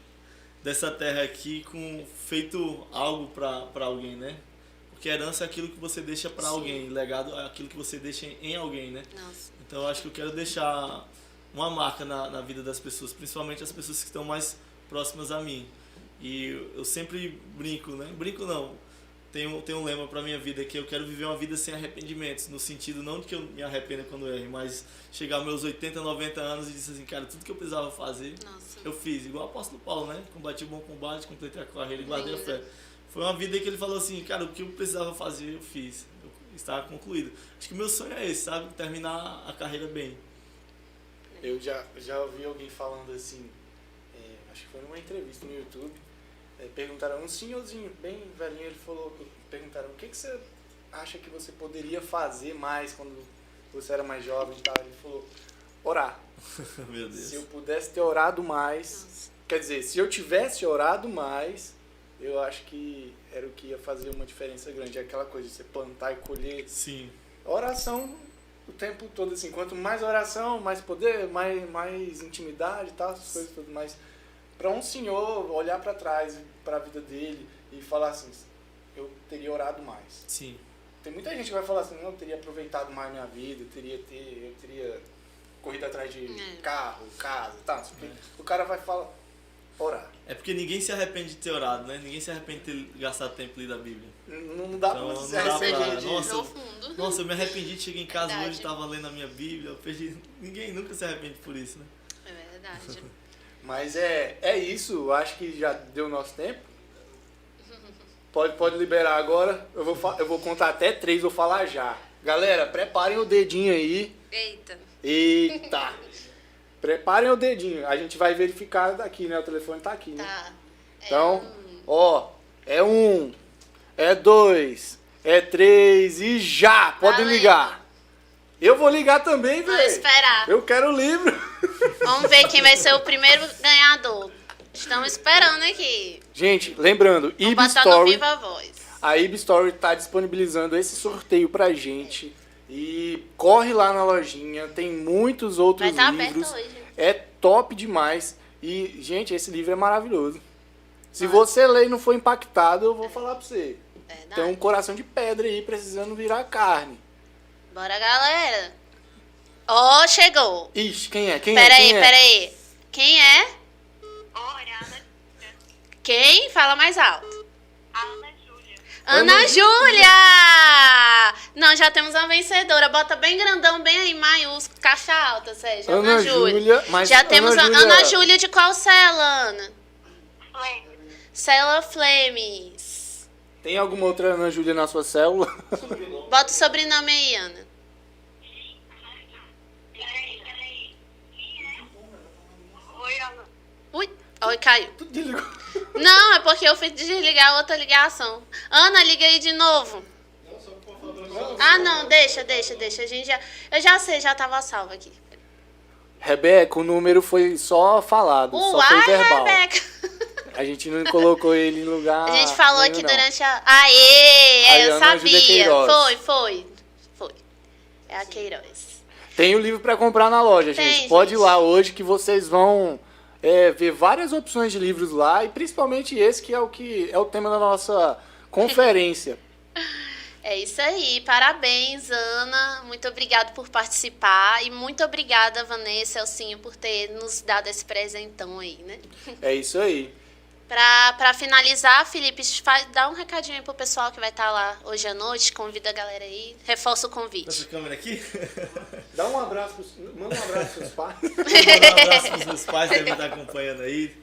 dessa terra aqui com feito algo para alguém, né? Porque herança é aquilo que você deixa para Sim. alguém, legado é aquilo que você deixa em alguém, né? Nossa. Então eu acho que eu quero deixar uma marca na vida das pessoas, principalmente as pessoas que estão mais próximas a mim. E eu sempre brinco, né? Brinco não. Tem um lema para minha vida que eu quero viver uma vida sem arrependimentos, no sentido não de que eu me arrependa quando erro, mas chegar aos meus 80, 90 anos e dizer assim, cara, tudo que eu precisava fazer, Nossa. eu fiz. Igual o apóstolo Paulo, né? Combati o bom combate, completei a carreira e guardei a Lindo. fé. Foi uma vida que ele falou assim, cara, o que eu precisava fazer, eu fiz. Eu estava concluído. Acho que o meu sonho é esse, sabe? Terminar a carreira bem. Eu já ouvi alguém falando assim, acho que foi numa entrevista no YouTube, perguntaram, um senhorzinho bem velhinho, ele falou, perguntaram, o que você acha que você poderia fazer mais quando você era mais jovem e tal. Ele falou, orar. Meu Deus. Se eu pudesse ter orado mais, quer dizer, se eu tivesse orado mais, eu acho que era o que ia fazer uma diferença grande. É aquela coisa de você plantar e colher. Sim. Oração o tempo todo, assim, quanto mais oração, mais poder, mais intimidade e tal, essas coisas tudo mais. Para um senhor olhar para trás, para a vida dele e falar assim, eu teria orado mais. Sim. Tem muita gente que vai falar assim, não, eu teria aproveitado mais minha vida, eu teria corrido atrás de carro, casa, tá? O cara vai falar, orar. É porque ninguém se arrepende de ter orado, né? Ninguém se arrepende de ter gastado tempo lendo a Bíblia. Não dá Então, pra não se dá pra- arrepender disso. Nossa, Profundo. Nossa, eu me arrependi de chegar em casa Verdade. hoje, tava lendo a minha Bíblia, eu perdi. Ninguém nunca se arrepende por isso, né? É verdade. Mas é isso, eu acho que já deu o nosso tempo. Pode liberar agora. Eu vou contar até 3, vou falar já. Galera, preparem o dedinho aí. Eita. Eita! Preparem o dedinho. A gente vai verificar daqui, né? O telefone tá aqui, né? Tá. Então, ó, é 1, é 2, é 3 e já! Podem Valendo. ligar. Eu vou ligar também, Vamos velho. esperar. Eu quero o livro. Vamos ver quem vai ser o primeiro ganhador. Estamos esperando aqui. Gente, lembrando, Vou IB botar no Story, Viva Voz. a IB Story tá disponibilizando esse sorteio pra gente. E corre lá na lojinha, tem muitos outros Vai estar aberto livros. hoje. É top demais. E, gente, esse livro é maravilhoso. Se você ler e não for impactado, eu vou falar pra você. Verdade. Tem um coração de pedra aí precisando virar carne. Bora, galera. Ó, chegou. Ixi, quem é? Peraí. Quem é? Oi, Ana, Quem? Fala mais alto. Ana Júlia. Ana Júlia! Não, já temos uma vencedora. Bota bem grandão, bem aí, maiúsculo, caixa alta, Sérgio. Ana Júlia, mas Já temos Ana a Júlia- Ana Júlia de qual cela, Ana? Flame. Cela Flames. Tem alguma outra Ana Júlia na sua célula? Bota o sobrenome aí, Ana. Peraí. Quem é? Oi, Ana. Oi, caiu. Tu desligou. Não, é porque eu fui desligar a outra ligação. Ana, liga aí de novo. Ah, não, deixa. A gente eu já sei, já tava salvo aqui. Rebeca, o número foi só falado, só foi Uai, verbal. Rebeca. A gente não colocou ele em lugar A gente falou nenhum, aqui não. durante a... Aê, Aí, eu Ana Júlia sabia. Queiroz. Foi. É a Queiroz. Tem o livro pra comprar na loja, Tem, gente. Pode ir gente. lá hoje que vocês vão ver várias opções de livros lá e principalmente esse que é o tema da nossa conferência. É isso aí. Parabéns, Ana. Muito obrigada por participar. E muito obrigada, Vanessa, Elcinho, por ter nos dado esse presentão aí, né? É isso aí. Pra finalizar, Felipe, dá um recadinho aí pro pessoal que vai estar lá hoje à noite. Convida a galera aí. Reforça o convite. Essa câmera aqui? Manda um abraço pros seus pais. Mandar um abraço pros meus pais que devem estar acompanhando aí.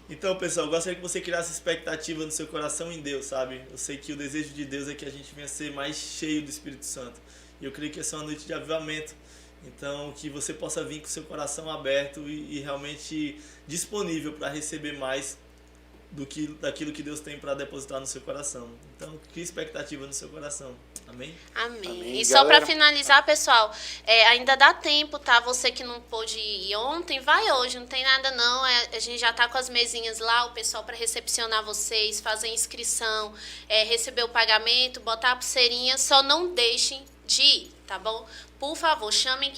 Então, pessoal, eu gostaria que você criasse expectativa no seu coração em Deus, sabe? Eu sei que o desejo de Deus é que a gente venha ser mais cheio do Espírito Santo. E eu creio que essa é uma noite de avivamento. Então, que você possa vir com o seu coração aberto e realmente disponível para receber mais daquilo que Deus tem para depositar no seu coração. Então, crie expectativa no seu coração. Amém? Amém. Amém, E só galera. pra finalizar, pessoal, ainda dá tempo, tá? Você que não pôde ir ontem, vai hoje, não tem nada não. A gente já tá com as mesinhas lá, o pessoal pra recepcionar vocês, fazer inscrição, receber o pagamento, botar a pulseirinha. Só não deixem de ir, tá bom? Por favor, chamem